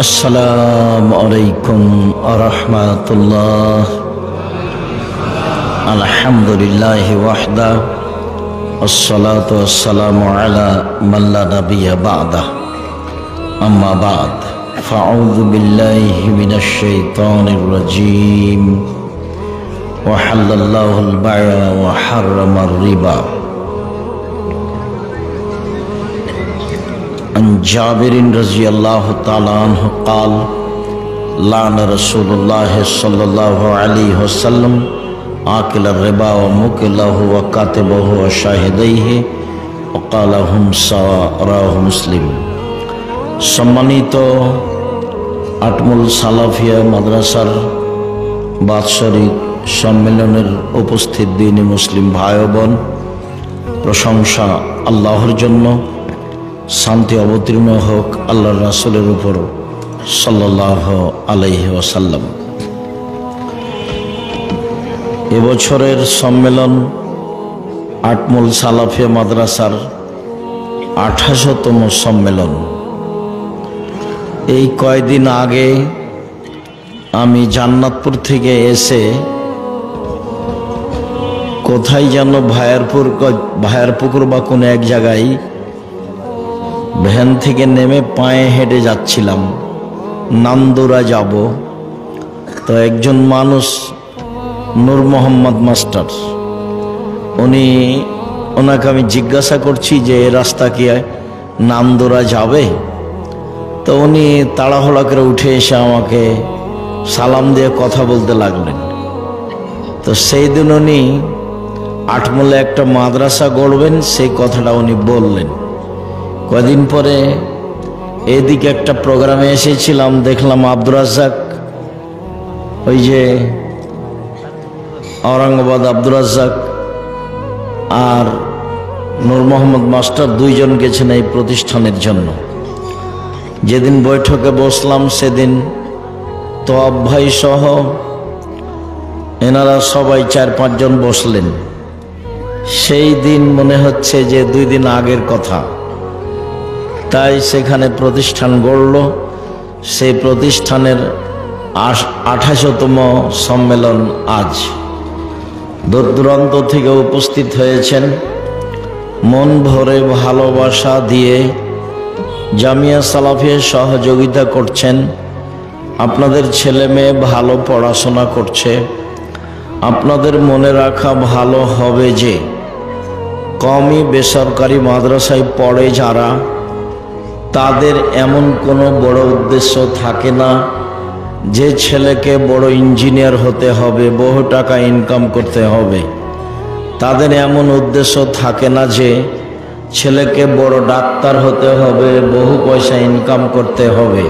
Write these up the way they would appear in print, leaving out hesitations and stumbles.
আসসালামু আলাইকুম আরহামাতুল্লাহ। আলহামদুলিল্লাহি ওয়াহদা আসসালাতু ওয়াসসালামু আলা মান লা নাবিয়্যা বা'দা। আম্মা বা'দ, ফাআউযু বিল্লাহি মিনাশ শাইতানির রাজীম। ওয়া হাল্লাল্লাহুল বাই'a ওয়া হাররামার রিবা। عن جابر رضي الله تعالى عنه قال لعن رسول الله صلى الله عليه وسلم آكل الربا وموكله وكاتبه وشاهديه وقال هم سواء رواه মুসলিম। সম্মানিত আটমুল সালাফিয়া মাদ্রাসার বাৎসরিক সম্মেলনের উপস্থিত দিনী মুসলিম ভাই ও বোন, প্রশংসা আল্লাহর জন্য, শান্তি অবতীর্ণ হোক আল্লাহর রাসূলের উপর সাল্লাল্লাহু আলাইহি ওয়াসাল্লাম। এবছরের সম্মেলন আটমুল সালাফিয়া মাদ্রাসার 28তম সম্মেলন। এই কয়েকদিন আগে আমি জান্নাতপুর থেকে এসে কোথায় যেন ভায়ারপুকুর বা কোনো এক জায়গায় ভ্যান থেকে নেমে পায়ে হেঁটে যাচ্ছিলাম, নান্দুরা যাব। তো একজন মানুষ, নূর মোহাম্মদ মাস্টার, ওনাকে আমি জিজ্ঞাসা করছি যে এ রাস্তা কি নান্দুরা যাবে? তো উনি তাড়াহুড়া করে উঠে এসে আমাকে সালাম দিয়ে কথা বলতে লাগলেন। তো সেই দিন উনি আটমূলে একটা মাদ্রাসা গড়বেন, সেই কথাটা উনি বললেন। কদিন পরে এদিকে একটা প্রোগ্রামে এসেছিলাম, দেখলাম আব্দুর রাজ্জাক, ওই যে ঔরঙ্গাবাদ আব্দুর রাজ্জাক আর নূর মোহাম্মদ মাস্টার দুইজন গেছেন এই প্রতিষ্ঠানের জন্য। যেদিন বৈঠকে বসলাম সেদিন তোয়াব ভাই সহ এনারা সবাই 4-5 জন বসলেন। সেই দিন মনে হচ্ছে যে 2 দিন আগের কথা। তাই সেখানে প্রতিষ্ঠান গড়ল। সেই প্রতিষ্ঠানের 28তম সম্মেলন আজ। দূর দূরান্ত থেকে উপস্থিত হয়েছেন, মন ভরে ভালোবাসা দিয়ে জামিয়া সালাফিয়ার সহযোগিতা করছেন। আপনাদের ছেলে মেয়ে ভালো পড়াশোনা করছে, আপনাদের মনে রাখা ভালো হবে যে কওমি বেসরকারি মাদ্রাসায় পড়ে যারা, তাদের এমন কোনো বড় উদ্দেশ্য থাকে না যে ছেলেকে বড় ইঞ্জিনিয়ার হতে হবে, বহু টাকা ইনকাম করতে হবে। তাদের এমন উদ্দেশ্য থাকে না যে ছেলেকে বড় ডাক্তার হতে হবে, বহু পয়সা ইনকাম করতে হবে।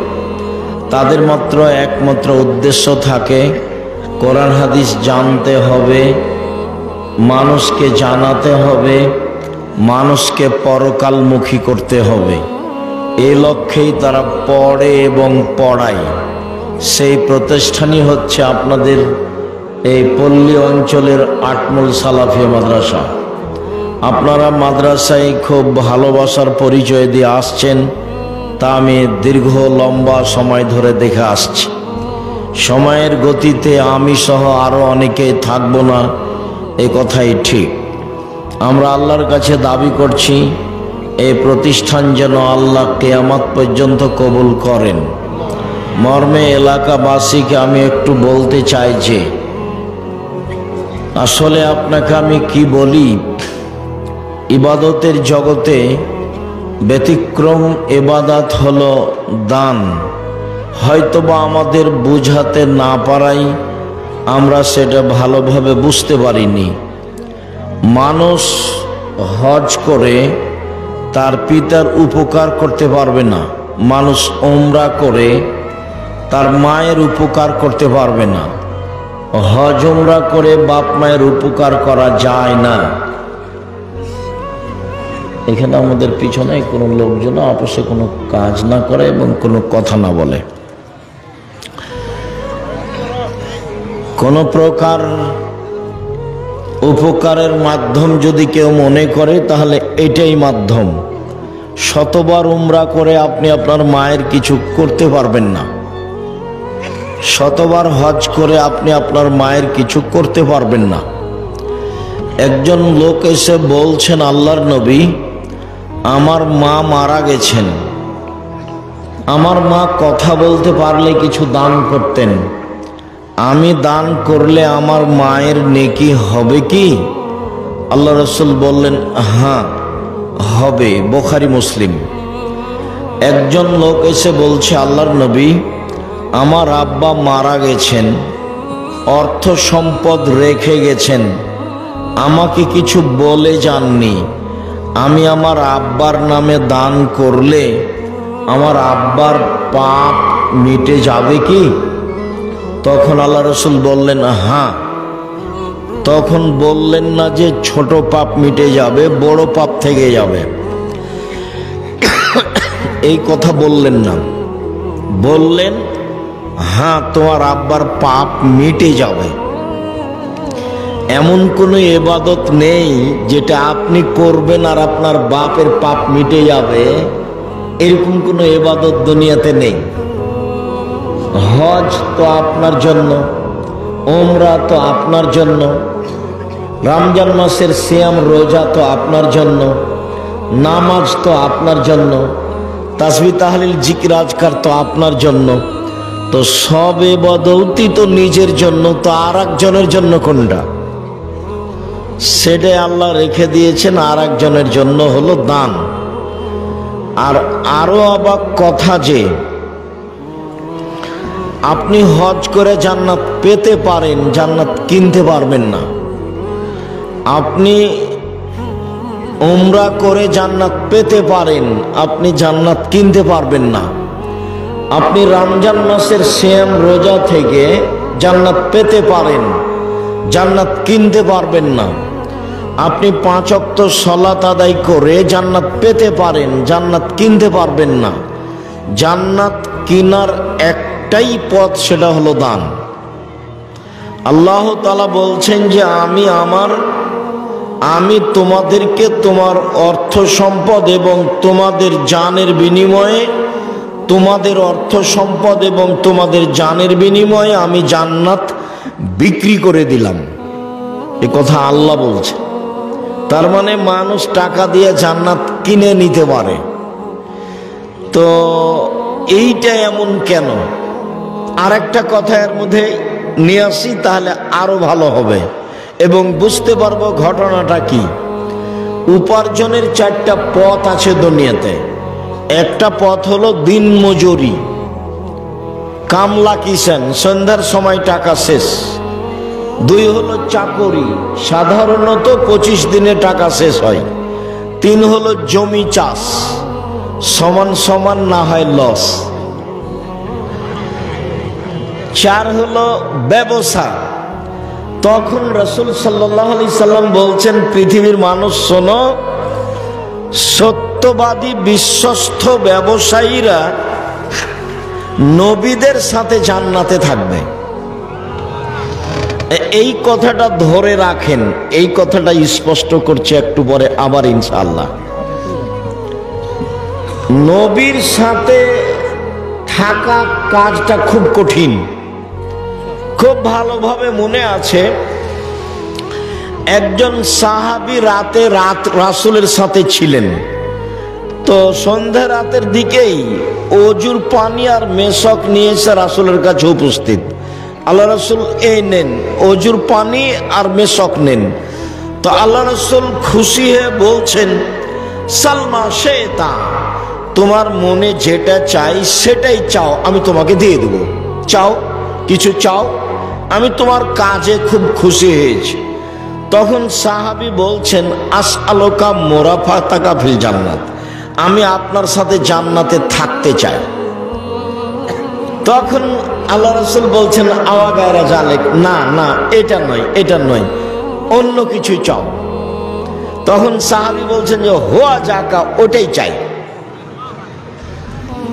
তাদের মাত্র একমাত্র উদ্দেশ্য থাকে কোরআন হাদিস জানতে হবে, মানুষকে জানাতে হবে, মানুষকে পরকালমুখী করতে হবে। এই লক্ষ্যেই তারা পড়ে এবং পড়ায়। সেই প্রতিষ্ঠানই হচ্ছে আপনাদের এই পল্লী অঞ্চলের আটমুল সালাফিয়া মাদ্রাসা। আপনারা মাদ্রাসায় খুব ভালোবাসার পরিচয় দিয়ে আসছেন, তা আমি দীর্ঘ লম্বা সময় ধরে দেখে আসছি। সময়ের গতিতে আমি সহ আরও অনেকেই থাকবো না, এ কথাই ঠিক। আমরা আল্লাহর কাছে দাবি করছি এই প্রতিষ্ঠান যেন আল্লাহ কিয়ামত পর্যন্ত কবুল করেন। মর্মে এলাকাবাসীকে আমি একটু বলতে চাই যে আসলে আপনাকে আমি কি বলি, ইবাদতের জগতে ব্যতিক্রম ইবাদত হলো দান। হয়তোবা আমাদের বুঝাতে না পারাই আমরা সেটা ভালোভাবে বুঝতে পারিনি। মানুষ হজ করে তার পিতার উপকার করতে পারবে না, মানুষ উমরা করে তার মায়ের উপকার করতে পারবে না। হজ উমরা করে বাপ মায়ের উপকার করা যায় না। এখানে আমাদের পিছনে কোনো লোকজন আপসে কোনো কাজ না করে এবং কোনো কথা না বলে। কোনো প্রকার উপকারের মাধ্যম যদি কেউ মনে করে তাহলে এটাই মাধ্যম। শতবার উমরা করে আপনি আপনার মায়ের কিছু করতে পারবেন না, শতবার হজ করে আপনি আপনার মায়ের কিছু করতে পারবেন না। একজন লোক এসে বলছেন, আল্লাহর নবী, আমার মা মারা গেছেন, আমার মা কথা বলতে পারলে কিছু দান করতেন, আমি দান করলে আমার মায়ের নেকি হবে কি? আল্লাহ রাসূল বললেন, হ্যাঁ হবে, বুখারী মুসলিম। একজন লোক এসে বলছে, আল্লাহর নবী, আমার আব্বা মারা গেছেন, অর্থ সম্পদ রেখে গেছেন, আমাকে কিছু বলে যাননি, আমি আমার আব্বার নামে দান করলে আমার আব্বার পাপ মিটে যাবে কি? তখন আল্লাহ রাসূল বললেন, হ্যাঁ। তখন বললেন না যে ছোট পাপ মিটে যাবে, বড় পাপ থেকে যাবে, এই কথা বললেন না। বললেন, হ্যাঁ, তোমার আব্বার পাপ মিটে যাবে। এমন কোনো ইবাদত নেই যেটা আপনি করবেন আর আপনার বাপের পাপ মিটে যাবে, এরকম কোনো ইবাদত দুনিয়াতে নেই। হজ তো আপনার জন্য, উমরা তো আপনার জন্য, রমজান মাসের সিয়াম রোজা তো আপনার জন্য, নামাজ তো আপনার জন্য, তাসবিহ তাহলিল জিকির আজকার তো আপনার জন্য। তো সব ইবাদতই তো নিজের জন্য, তো আর একজনের জন্য কোনটা? সেটাই আল্লাহ রেখে দিয়েছেন আর একজনের জন্য, হলো দান। আর আরো অবাক কথা যে আপনি হজ করে জান্নাত পেতে পারেন, জান্নাত কিনতে পারবেন না। আপনি উমরা করে জান্নাত পেতে পারেন, আপনি জান্নাত কিনতে পারবেন না। আপনি রমজান মাসের সিয়াম রোজা থেকে জান্নাত পেতে পারেন, জান্নাত কিনতে পারবেন না। আপনি 5 ওয়াক্ত সালাত আদায় করে জান্নাত পেতে পারেন, জান্নাত কিনতে পারবেন না। জান্নাত কিনার একটাই পথ, সেটা হলো দান। আল্লাহ তাআলা বলছেন যে আমি তোমাদেরকে তোমার অর্থ সম্পদ এবং তোমাদের জানের বিনিময়ে, তোমাদের অর্থ সম্পদ এবং তোমাদের জানের বিনিময়ে আমি জান্নাত বিক্রি করে দিলাম। এ কথা আল্লাহ বলছে। তার মানে মানুষ টাকা দিয়ে জান্নাত কিনে নিতে পারে। তো এইটা এমন কেন? আর একটা কথা এর মধ্যে নিয়ে আসি, তাহলে আরো ভালো হবে এবং বুঝতে পারবো ঘটনাটা কি। উপার্জনের 4টা পথ আছে দুনিয়াতে। একটা পথ হলো দিন মজুরি, কামলা কিষান, সন্ধ্যার সময় টাকা শেষ। 2 হলো চাকরি, সাধারণত 25 দিনে টাকা শেষ হয়। 3 হলো জমি চাষ, সমান সমান না হয় লস। 4 হলো ব্যবসা। তখন রাসূল সাল্লাল্লাহু আলাইহি সাল্লাম বলছেন, পৃথিবীর মানুষ শোনো, সত্যবাদী বিশ্বস্ত ব্যবসায়ীরা নবীদের সাথে জান্নাতে থাকবে। এই কথাটা ধরে রাখেন, এই কথাটা স্পষ্ট করছে একটু পরে আবার ইনশাআল্লাহ। নবীর সাথে থাকা কাজটা খুব কঠিন। খুব ভালোভাবে মনে আছে, একজন সাহাবী রাসূলের সাথে ছিলেন। তো সন্ধ্যা রাতের দিকেই অজুর পানি আর মেশক নিয়ে এসে রাসূলের কাছে উপস্থিত। আল্লাহ রাসূল, এই নেন অজুর পানি আর মেশক নেন। তো আল্লাহ রাসূল খুশি হয়ে বলছেন, সালমা শেতা, তোমার মনে যেটা চাই সেটাই চাও, আমি তোমাকে দিয়ে দেব। চাও, কিছু চাও, আমি তোমার কাজে খুব খুশি হয়েছি। তখন সাহাবী বলছেন, আসআলুকা মুরাফাতাকা ফিল জান্নাত, আমি আপনার সাথে জান্নাতে থাকতে চাই। তখন আল্লাহ রাসূল বলছেন, আওয়া গায়রা জালেক, না না, এটা নয়, এটা নয়, অন্য কিছু চাও। তখন সাহাবী বলছেন যে হুয়া যাকা, ওটাই চাই।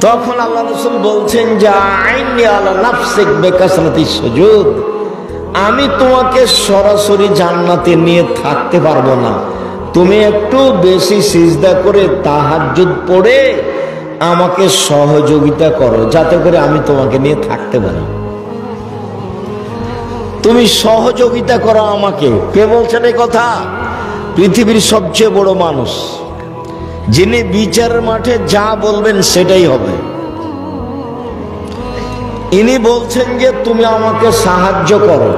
তখন আল্লাহ রাসূল বলছেন যে আইনি আলা নাফসিক বিকাসরাতিস সুজুদ, আমি তোমাকে সরাসরি জান্নাতে নিয়ে থাকতে পারবো না, তুমি একটু বেশি সিজদা করে তাহাজ্জুদ পড়ে আমাকে সহযোগিতা করো, যাতে করে আমি তোমাকে নিয়ে থাকতে পারি। তুমি সহযোগিতা করো আমাকে। কে বলছেন এই কথা? পৃথিবীর সবচেয়ে বড় মানুষ, যিনি বিচারের মাঠে যা বলবেন সেটাই হবে। ইনি বলছেন যে তুমি আমাকে সাহায্য করো,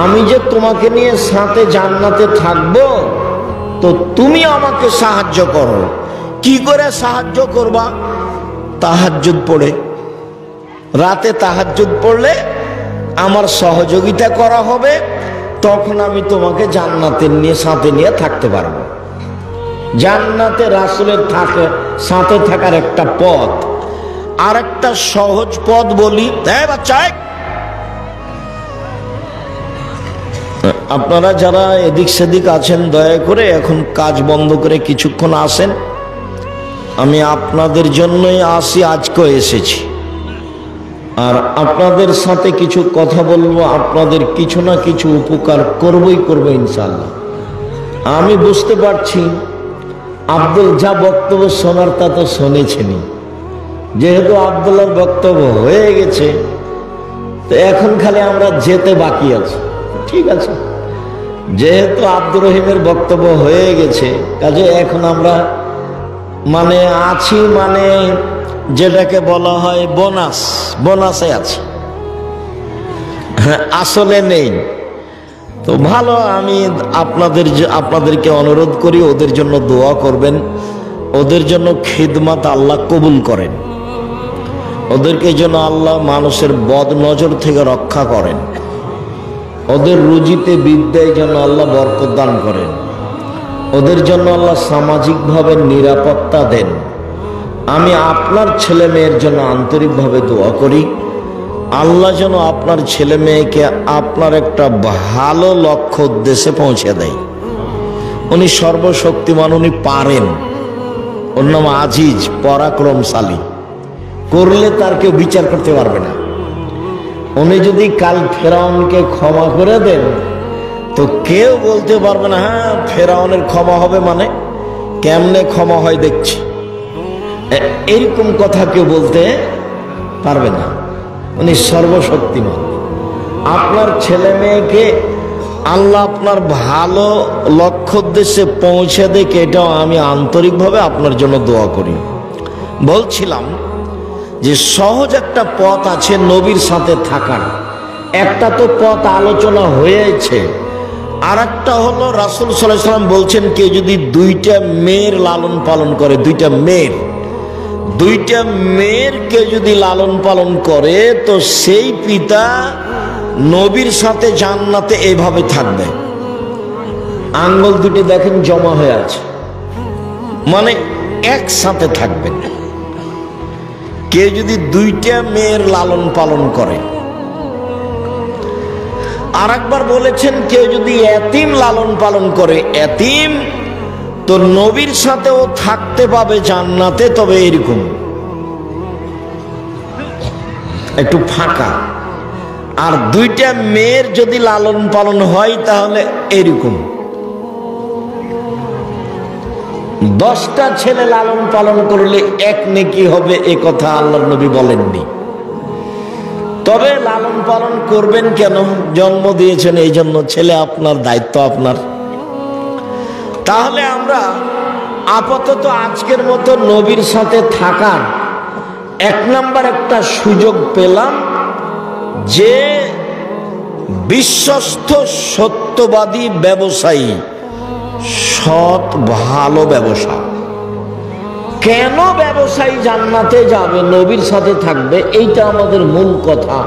আমি যে তোমাকে নিয়ে সাথে জান্নাতে থাকবো, তো তুমি আমাকে সাহায্য করো। কি করে সাহায্য করবা? তাহাজ্জুদ পড়ে। রাতে তাহাজ্জুদ পড়লে আমার সহযোগিতা করা হবে, তখন আমি তোমাকে জান্নাতের নিয়ে সাথে নিয়ে থাকতে পারবো। জান্নাতে রাসূলের সাথে থাকার একটা পথ। আর একটা সহজ পথ বলি। বাচ্চা, আপনারা যারা এদিক সেদিক আছেন দয়া করে এখন কাজ বন্ধ করে কিছুক্ষণ আসেন। আমি আপনাদের জন্যই আসি, আজকেও এসেছি। আর আপনাদের সাথে কিছু কথা বলবো, আপনাদের কিছু না কিছু উপকার করবই করবো ইনশাআল্লাহ। আমি বুঝতে পারছি আব্দুল যা বক্তব্য শোনার তা তো শুনেছেনি। যেহেতু আব্দুল্লাহর বক্তব্য হয়ে গেছে, তো এখন খালি আমরা যেতে বাকি আছে। ঠিক আছে, যেহেতু আব্দুর রহিমের বক্তব্য হয়ে গেছে, কাজে এখন আমরা আছি, যেটাকে বলা হয় বোনাসে আছি, আসলে নেই। তো ভালো, আমি আপনাদেরকে অনুরোধ করি ওদের জন্য দোয়া করবেন, ওদের জন্য খিদমত আল্লাহ কবুল করেন, ওদেরকে যেন আল্লাহ মানুষের বদ নজর থেকে রক্ষা করেন, ওদের রুজিতে বিদ্যায় যেন আল্লাহ বরকত দান করেন, ওদের জন্য আল্লাহ সামাজিকভাবে নিরাপত্তা দেন। আমি আপনার ছেলে মেয়ের জন্য আন্তরিকভাবে দোয়া করি, আল্লাহ যেন আপনার ছেলে মেয়েকে আপনার একটা ভালো লক্ষ্য উদ্দেশ্যে পৌঁছে দেয়। উনি সর্বশক্তিমান, উনি পারেন। ওর নাম আজিজ, পরাক্রমশালী, করলে তার কেউ বিচার করতে পারবে না। উনি যদি কাল ফেরাউনকে ক্ষমা করে দেন, তো কেউ বলতে পারবে না হ্যাঁ ফেরাউনের ক্ষমা হবে, কেমনে ক্ষমা হয় দেখছি, এরকম কথা কেউ বলতে পারবে না। উনি সর্বশক্তিমান। আপনার ছেলে মেয়েকে আল্লাহ আপনার ভালো লক্ষ্য উদ্দেশ্যে পৌঁছে দেখে, এটাও আমি আন্তরিকভাবে আপনার জন্য দোয়া করি। বলছিলাম যে সহজ একটা পথ আছে নবীর সাথে থাকার। একটা তো পথ আলোচনা হয়েছে, আর একটা হলো রাসূল সাল্লাল্লাহু আলাইহি ওয়াসাল্লাম বলছেন কেউ যদি দুইটা মেয়ের লালন পালন করে, দুইটা মেয়েরকে যদি লালন পালন করে, তো সেই পিতা নবীর সাথে জান্নাতে এইভাবে থাকবে। আঙ্গুল দুটি দেখেন জমা হয়ে আছে, একসাথে থাকবেন। কেউ যদি দুইটা মেয়ের লালন পালন করে। আর একবার বলেছেন কেউ যদি এতিম লালন পালন করে, এতিম, তো নবীর সাথেও থাকতে পাবে জান্নাতে, তবে এরকম একটু ফাঁকা। আর দুইটা মেয়ের যদি লালন পালন হয়, তাহলে এরকম 10টা ছেলে লালন পালন করলে এক নেকি হবে, এ কথা আল্লাহর নবী বলেননি। তবে লালন পালন করবেন কেন? জন্ম দিয়েছেন এই জন্য, ছেলে আপনার, দায়িত্ব আপনার। তাহলে আমরা আপাতত আজকের মতো নবীর সাথে থাকার 1 নাম্বার একটা সুযোগ পেলাম, যে বিশ্বস্ত সত্যবাদী ব্যবসায়ী, সৎ ভালো ব্যবসা। কেন ব্যবসায়ী জান্নাতে যাবে, নবীর সাথে থাকবে, এইটা আমাদের মূল কথা।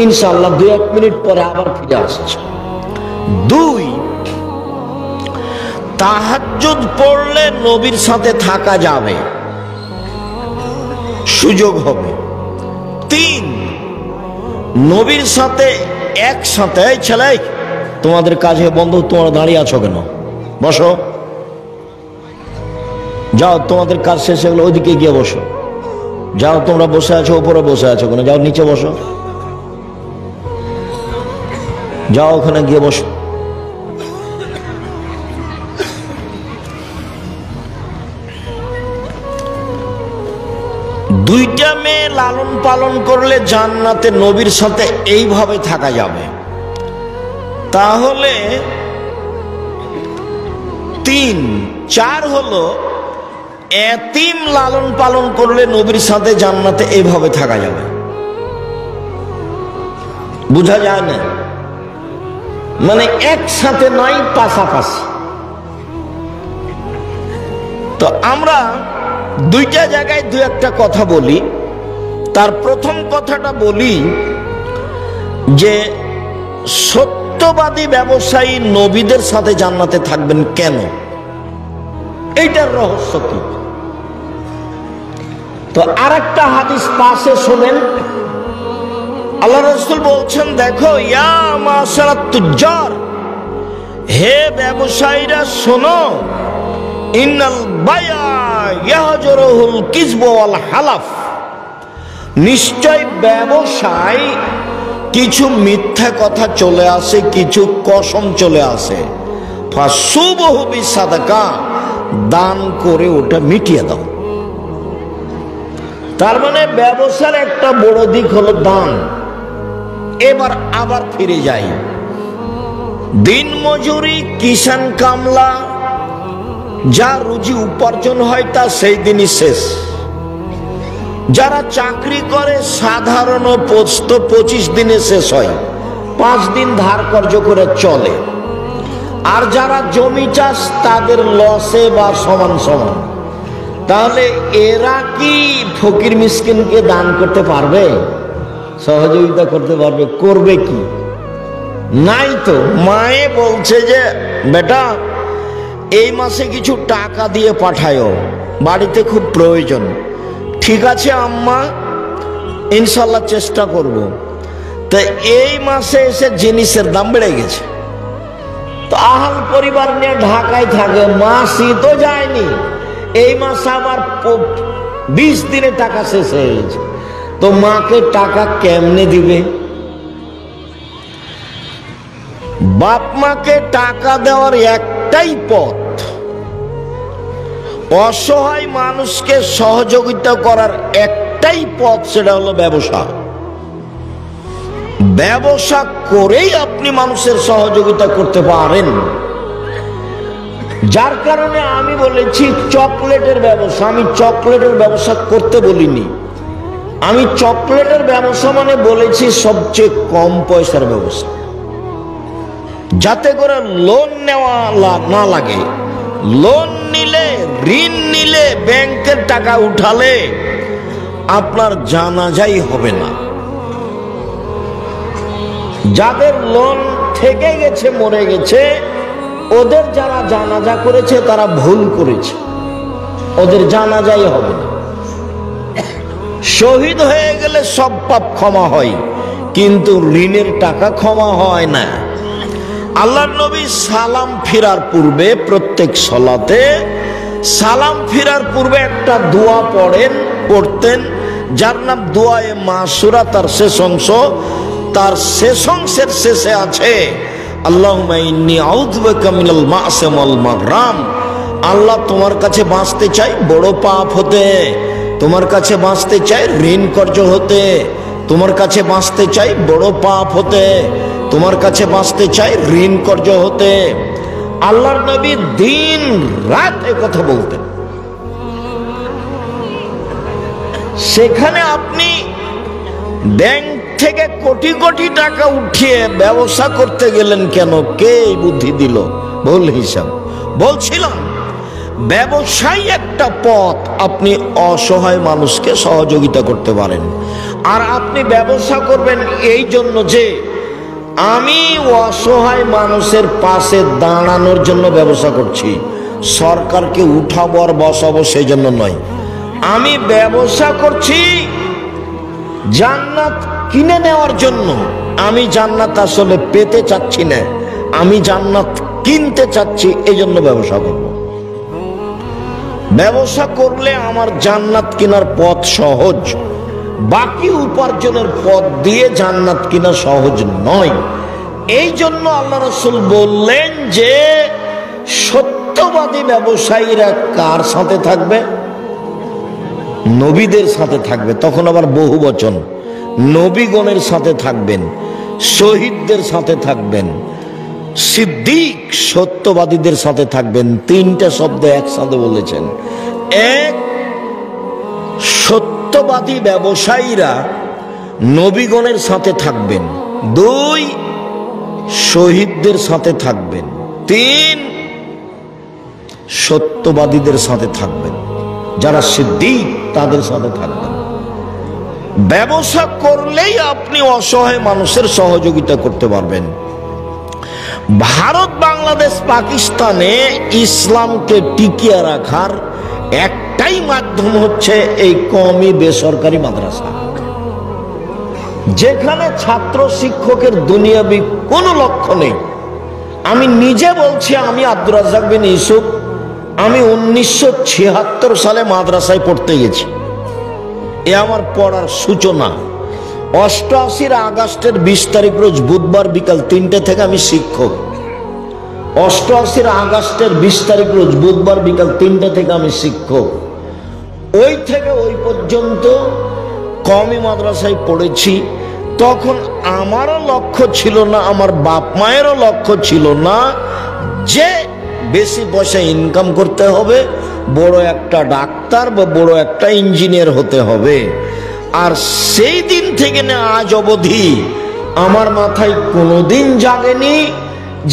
ইনশাআল্লাহ 2-1 মিনিট পরে আবার ফিরে আসছে। 2, তাহাজ্জুদ পড়লে নবীর সাথে থাকা যাবে, সুযোগ হবে। 3, নবীর সাথে একসাথে, ছেলে তোমাদের কাজে বন্ধ, তোমরা দাঁড়িয়ে আছো কেন? বসো, যাও, তোমাদের কাজ শেষ হয়ে গেলে ওইদিকে গিয়ে বসো। যাও, তোমরা বসে আছো উপরে বসে আছো কেন? যাও নিচে বসো, যাও ওখানে গিয়ে বসো। দুইটা মেয়ে লালন পালন করলে জান্নাতে নবীর সাথে এইভাবে থাকা যাবে। তাহলে 3, 4 হলো এতিম লালন পালন করলে নবীর সাথে জান্নাতে এইভাবে থাকা যাবে। বুঝা যায় না? মানে একসাথে নয়, পাশাপাশি। তো আমরা দুইটা জায়গায় দু একটা কথা বলি। তার প্রথম কথাটা বলি যে সত্যবাদী ব্যবসায়ী নবীদের সাথে জান্নাতে থাকবেন কেন, এইটার রহস্য কি। তো আরেকটা হাদিস পাশে শোনেন, আল্লাহ রাসূল বলছেন, দেখো ইয়া মাশারাত তুজ্জার, হে ব্যবসায়ীরা শোনো, ইন্নাল বায়া ইয়াহজুরুল কিযব ওয়াল হালাফ, নিশ্চয় ব্যবসায় কিছু মিথ্যা কথা চলে আসে, কিছু কসম চলে আসে। ফাসুবহু বিসাদাকা, দান করে ওটা মিটিয়ে দাও। তার মানে ব্যবসার একটা বড় দিক হলো দান। এবার আবার ফিরে যাই, দিন মজুরি, কিষান কামলা, যা রুজি উপার্জন হয় তা সেই দিনই শেষ। যারা চাকরি করে সাধারণ পোস্ত 25 দিনে শেষ হয়, 5 দিন ধার কর্জ করে চলে। আর যারা জমি চাষ তাদের লসে বা সমান সমান। তাহলে এরা কি ফকির মিসকিনকে দান করতে পারবে, সহযোগিতা করতে পারবে? করবে কি? নাই তো। মায়ে বলছে যে বেটা এই মাসে কিছু টাকা দিয়ে পাঠায়ো, বাড়িতে খুব প্রয়োজন। ঠিক আছে আম্মা, ইনশাল্লাহ চেষ্টা করব। তো এই মাসে এসে জিনিসের দাম বেড়ে গেছে, তো আহাল পরিবার নিয়ে ঢাকায় থাকে, মাসই তো যায়নি, এই মাসে আবার 20 দিনে টাকা শেষ হয়ে গেছে। তো মাকে টাকা কেমনে দিবে? বাপ মাকে টাকা দেওয়ার একটাই পথ, অসহায় মানুষকে সহযোগিতা করার একটাই পথ, সেটা হলো ব্যবসা। ব্যবসা করেই আপনি মানুষের সহযোগিতা করতে পারেন। যার কারণে আমি বলেছি চকলেটের ব্যবসা। আমি চকলেটের ব্যবসা করতে বলিনি, আমি চকলেটের ব্যবসা মানে বলেছি সবচেয়ে কম পয়সার ব্যবসা, যাতে করে লোন নেওয়া না লাগে। লোন নিলে, ঋণ নিলে, ব্যাংকের টাকা উঠালে আপনার জানাজাই হবে না। যাদের লোন থেকে গেছে, মরে গেছে, ওদের যারা জানাজা করেছে তারা ভুল করেছে, ওদের জানাজাই হবে না। শহীদ হয়ে গেলে সব পাপ ক্ষমা হয়, কিন্তু ঋণের টাকা ক্ষমা হয় না। আল্লাহর নবী সালাম ফিরার পূর্বে, প্রত্যেক সালাতে সালাম ফিরার পূর্বে একটা দোয়া পড়তেন, যার নাম দোয়ায়ে মাসুরা। তার শেষ অংশ, তার শেষ অংশের শেষে আছে আল্লাহুম্মা ইন্নী আউযু বিকা মিনাল মা'সি ওয়াল মাগরাম। আল্লাহ, তোমার কাছে বাঁচতে চাই বড় পাপ হতে, তোমার কাছে বাঁচতে চাই ঋণ কর্জ হতে, তোমার কাছে বাঁচতে চাই বড় পাপ হতে, তোমার কাছে বাঁচতে চাই ঋণ কর্জ হতে। আল্লাহর নবী দিন রাত কথা বলতেন। সেখানে আপনি ব্যাংক থেকে কোটি কোটি টাকা উঠিয়ে ব্যবসা করতে গেলেন কেন? কে বুদ্ধি দিল? ভুল হিসাব। বলছিলাম ব্যবসায় একটা পথ, আপনি অসহায় মানুষকে সহযোগিতা করতে পারেন। আর আপনি ব্যবসা করবেন এই জন্য যে আমি অসহায় মানুষের পাশে দাঁড়ানোর জন্য ব্যবসা করছি, সরকারকে উঠাবো আর বসাবো সেই জন্য নয়। আমি ব্যবসা করছি জান্নাত কিনে নেওয়ার জন্য। আমি জান্নাত আসলে পেতে চাচ্ছি না, আমি জান্নাত কিনতে চাচ্ছি, এই জন্য ব্যবসা করব। ব্যবসা করলে আমার জান্নাত কেনার পথ সহজ, বাকি উপার্জনের পথ দিয়ে জান্নাত কিনা সহজ নয়। এই জন্য আল্লাহ রাসূল বললেন যে সত্যবাদী ব্যবসায়ীরা কার সাথে থাকবে? নবীদের সাথে থাকবে, তখন আবার বহু বচন, নবীগণের সাথে থাকবেন, শহীদদের সাথে থাকবেন, সিদ্দিক সত্যবাদীদের সাথে থাকবেন। তিনটা শব্দ একসাথে বলেছেন। এক, সত্যবাদী ব্যবসায়ীরা নবীগণের সাথে থাকবেন। দুই, শহীদদের সাথে থাকবেন। তিন, সত্যবাদীদের সাথে থাকবেন, যারা সিদ্দিক তাদের সাথে থাকবেন। ব্যবসা করলেই আপনি অসহায় মানুষের সহযোগিতা করতে পারবেন। ভারত, বাংলাদেশ, পাকিস্তানে ইসলামকে টিকিয়ে রাখার একটাই মাধ্যম হচ্ছে এই কওমি বেসরকারি মাদ্রাসা, যেখানে ছাত্র শিক্ষকের দুনিয়াবি কোনো লক্ষ্য নেই। আমি নিজে বলছি, আমি আব্দুর রাজ্জাক বিন ইউসুফ, আমি 1976 সালে মাদ্রাসায় পড়তে গেছি। এ আমার পড়ার সূচনা। 88 আগস্টের 20 তারিখ রোজ বুধবার বিকাল 3টে থেকে আমি শিক্ষক। 88 আগস্টের 20 তারিখ রোজ বুধবার বিকাল 3টে থেকে আমি শিক্ষক। ওই থেকে ওই পর্যন্ত কওমি মাদ্রাসায় পড়েছি। তখন আমারও লক্ষ্য ছিল না, আমার বাপ মায়েরও লক্ষ্য ছিল না যে বেশি পয়সা ইনকাম করতে হবে, বড় একটা ডাক্তার বা বড় একটা ইঞ্জিনিয়ার হতে হবে। আর সেই দিন থেকে না আজ অবধি আমার মাথায় কোনোদিন জাগেনি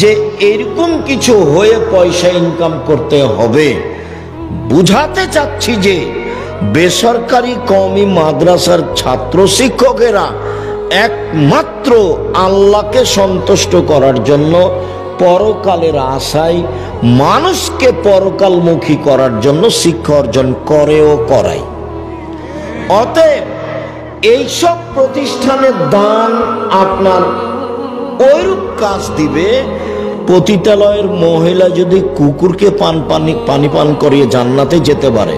যে এরকম কিছু হয়ে পয়সা ইনকাম করতে হবে। বুঝাতে চাচ্ছি যে বেসরকারি কওমি মাদ্রাসার ছাত্র শিক্ষকেরা একমাত্র আল্লাহকে সন্তুষ্ট করার জন্য, পরকালের আশায় মানুষকে পরকালমুখী করার জন্য শিক্ষা অর্জন করে ও করায়। অতএব এইসব প্রতিষ্ঠানের দান আপনার ওইরূপ কাজ দিবে। পতিতালয়ের মহিলা যদি কুকুরকে পানি পান করিয়ে জান্নাতে যেতে পারে,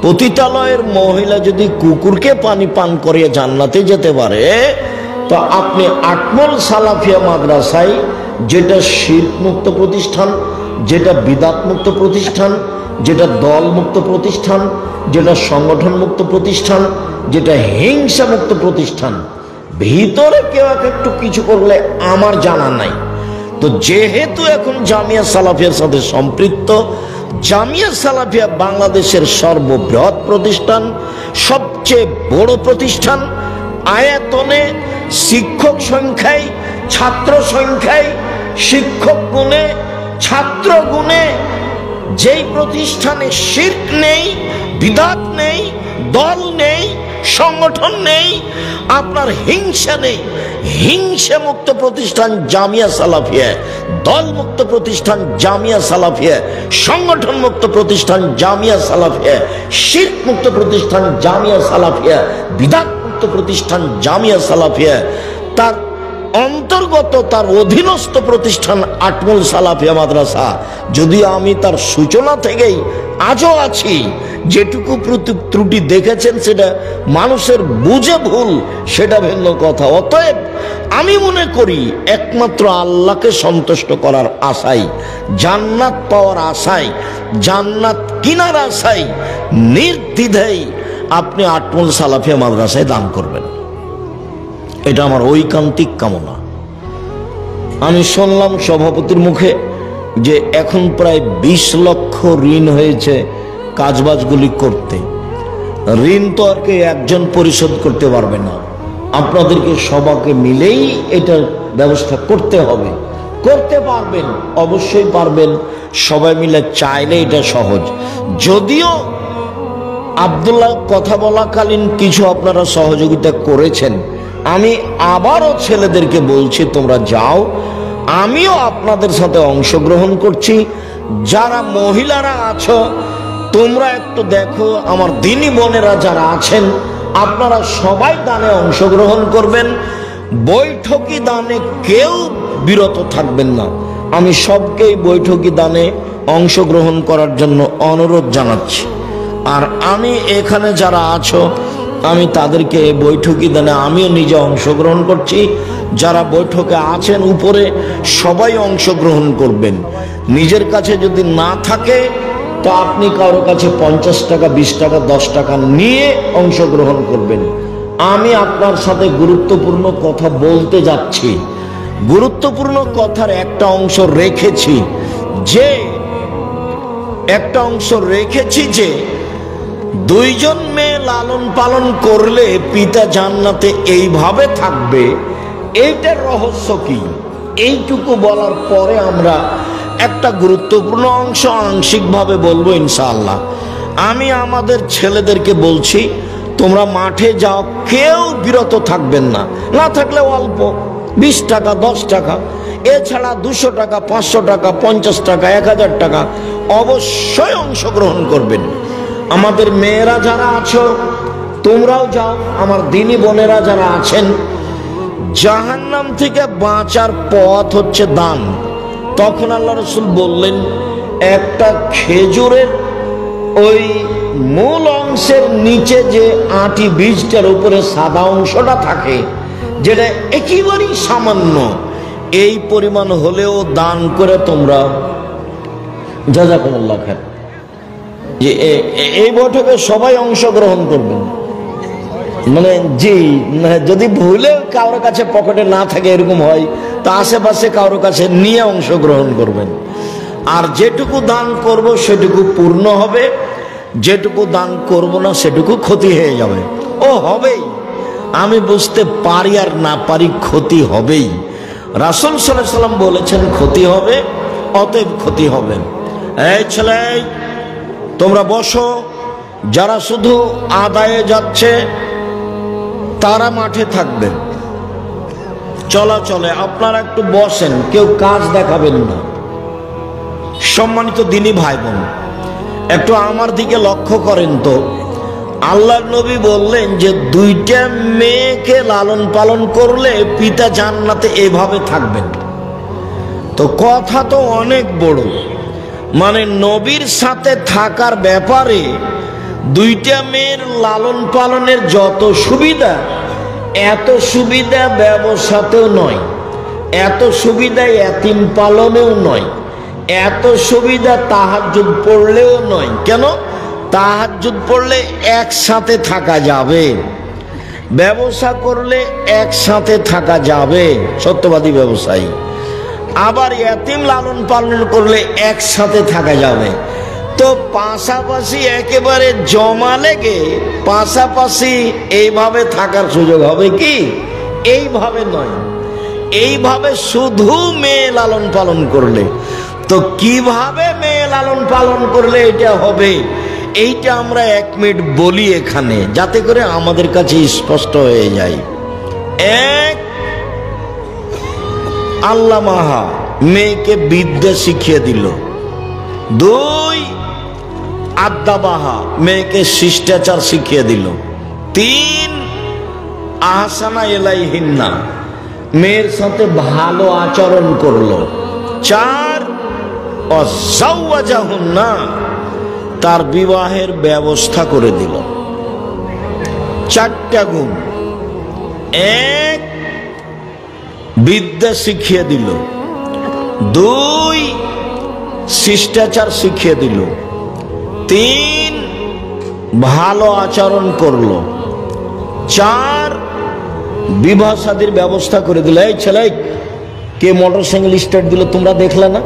পতিতালয়ের মহিলা যদি কুকুরকে পানি পান করিয়ে জান্নাতে যেতে পারে, তো আপনি আটমল সালাফিয়া মাদ্রাসায়, যেটা শিরক মুক্ত প্রতিষ্ঠান, যেটা বিদাত মুক্ত প্রতিষ্ঠান, যেটা দল মুক্ত প্রতিষ্ঠান, যেটা সংগঠন মুক্ত প্রতিষ্ঠান, যেটা হিংসা মুক্ত প্রতিষ্ঠান, ভিতরে কেউ একটু কিছু করলে আমার জানা নাই। তো যেহেতু এখন জামিয়া সালাফিয়ার সাথে সম্পৃক্ত, জামিয়া সালাফিয়া বাংলাদেশের সর্ববৃহৎ প্রতিষ্ঠান, সবচেয়ে বড় প্রতিষ্ঠান, আয়তনে, শিক্ষক সংখ্যায়, ছাত্র সংখ্যায়, শিক্ষক গুণে, ছাত্র গুণে, যেই প্রতিষ্ঠানে শিরক নেই, বিদাত নেই, দল নেই, সংগঠন নেই, আপনার হিংসা নেই, হিংসা মুক্ত প্রতিষ্ঠান জামিয়া সালাফিয়া, দল মুক্ত প্রতিষ্ঠান জামিয়া সালাফিয়া, সংগঠন মুক্ত প্রতিষ্ঠান জামিয়া সালাফিয়া, শিরক মুক্ত প্রতিষ্ঠান জামিয়া সালাফিয়া, বিদাত মুক্ত প্রতিষ্ঠান জামিয়া সালাফিয়া, তার অন্তর্গত তার অধীনস্থ প্রতিষ্ঠান আটমল সালাফিয়া মাদ্রাসা। যদিও আমি তার সূচনা থেকেই আজও আছি, যেটুকু ত্রুটি দেখেছেন সেটা মানুষের বুঝে ভুল, সেটা ভিন্ন কথা। অতএব আমি মনে করি একমাত্র আল্লাহকে সন্তুষ্ট করার আশায়, জান্নাত পাওয়ার আশায়, জান্নাত কিনার আশায় নির্দ্বিধায় আপনি আটমল সালাফিয়া মাদ্রাসায় দান করবেন, এটা আমার ঐকান্তিক কামনা। আমি শুনলাম সভাপতির মুখে যে এখন প্রায় 20 লক্ষ ঋণ হয়েছে কাজবাজগুলি করতে। ঋণ তো আর কেউ একজন পরিশোধ করতে পারবে না, আপনাদেরকে সবাইকে মিলেই এটার ব্যবস্থা করতে হবে। করতে পারবেন, অবশ্যই পারবেন, সবাই মিলে চাইলে এটা সহজ। যদিও আব্দুল্লাহ কথা বলাকালীন কিছু আপনারা সহযোগিতা করেছেন, আমি আবারও ছেলেদেরকে বলছি তোমরা যাও, আমিও আপনাদের সাথে অংশগ্রহণ করছি। যারা মহিলারা আছো তোমরা একটু দেখো, আমার দিনী বোনেরা যারা আছেন আপনারা সবাই দানে অংশগ্রহণ করবেন। বৈঠকি দানে কেউ বিরত থাকবেন না। আমি সবকেই বৈঠকি দানে অংশগ্রহণ করার জন্য অনুরোধ জানাচ্ছি। আর আমি এখানে যারা আছো আমি তাদেরকে বৈঠকি দানে আমিও নিজে অংশগ্রহণ করছি। যারা বৈঠকে আছেন উপরে সবাই অংশগ্রহণ করবেন। নিজের কাছে যদি না থাকে তা আপনি কারো কাছে 50 টাকা, 20 টাকা, 10 টাকা নিয়ে অংশগ্রহণ করবেন। আমি আপনার সাথে গুরুত্বপূর্ণ কথা বলতে যাচ্ছি। গুরুত্বপূর্ণ কথার একটা অংশ রেখেছি যে দুইজন মেয়ে লালন পালন করলে পিতা জান্নাতে এইভাবে থাকবে। এইটার রহস্য কি, এইটুকু বলার পরে আমরা একটা গুরুত্বপূর্ণ অংশ আংশিকভাবে বলবো ইনশাআল্লাহ। আমি আমাদের ছেলেদেরকে বলছি, তোমরা মাঠে যাও, কেউ বিরত থাকবেন না, না থাকলে অল্প 20 টাকা, 10 টাকা, এছাড়া 200 টাকা, 500 টাকা, 50 টাকা, 1000 টাকা অবশ্যই অংশগ্রহণ করবেন। আমাদের মেয়েরা যারা আছো তোমরাও যাও, আমার দিনী বোনেরা যারা আছেন। জাহান্নাম থেকে বাঁচার পথ হচ্ছে দান। তখন আল্লাহ রাসূল বললেন, একটা খেজুরের ওই মূল অংশের নিচে যে আটি বীজটার উপরে সাদা অংশটা থাকে, যেটা একেবারেই সামান্য, এই পরিমাণ হলেও দান করে তোমরা জাযাকুমুল্লাহ খায়র। যে এই বৈঠকে সবাই অংশগ্রহণ করবেন, মানে জি, যদি ভুলে কারোর কাছে পকেটে না থাকে এরকম হয়, তা আশেপাশে কারোর কাছে নিয়ে অংশগ্রহণ করবেন। আর যেটুকু দান করব সেটুকু পূর্ণ হবে, যেটুকু দান করব না সেটুকু ক্ষতি হয়ে যাবে। ও হবেই, আমি বুঝতে পারি আর না পারি, ক্ষতি হবেই। রাসূল সাল্লাল্লাহু আলাইহি সাল্লাম বলেছেন ক্ষতি হবে, অতএব ক্ষতি হবে। এই ছেলে, তোমরা বসো। যারা শুধু আদায়ে যাচ্ছে তারা মাঠে থাকবে, চলাচলে আপনারা একটু বসেন, কেউ কাজ দেখাবেন না। সম্মানিত দিনী ভাই বোন, একটু আমার দিকে লক্ষ্য করেন তো। আল্লাহর নবী বললেন যে দুইটা মেয়েকে লালন পালন করলে পিতা জান্নাতে এভাবে থাকবেন। তো কথা তো অনেক বড়, মানে নবীর সাথে থাকার ব্যাপারে দুইটা মেয়ের লালন পালনের যত সুবিধা, এত সুবিধা ব্যবসাতেও নয়, এত সুবিধা এতিম পালনেও নয়, এত সুবিধা তাহাজ্জুদ পড়লেও নয়। কেন? তাহাজ্জুদ পড়লে একসাথে থাকা যাবে, ব্যবসা করলে একসাথে থাকা যাবে, সত্যবাদী ব্যবসায়ী। আবার এতিম লালন পালন করলে একসাথে থাকা যাবে। তো পাশাপাশি একেবারে জমা লেগে পাশাপাশি এইভাবে থাকার সুযোগ হবে কি? এইভাবে নয়, এইভাবে শুধু মেয়ে লালন পালন করলে। তো কিভাবে মেয়ে লালন পালন করলে এটা হবে, এইটা আমরা 1 মিনিট বলি এখানে, যাতে করে আমাদের কাছে স্পষ্ট হয়ে যায়। 1, আল্লাহ মাহা মেয়েকে বিদ্যা শিখিয়ে দিল। 2, আদ্দাবাহা মেয়েকে শিষ্টাচার শিখিয়ে দিল। 3, আহসানা ইলাইহিন্না মেয়ের সাথে ভালো আচরণ করলো। 4, ওয়াজাওয়াজাহুন্না তার বিবাহের ব্যবস্থা করে দিল। 4টা গুণ। 1, বিদ্যা শিখিয়ে দিল। 2, শিষ্টাচার শিখিয়ে দিল। 3, ভালো আচরণ করলো। 4, বিবাহ শাদীর ব্যবস্থা করে দিল। এই ছেলে, কে মোটরসাইকেল স্টার্ট দিল তোমরা দেখলে না?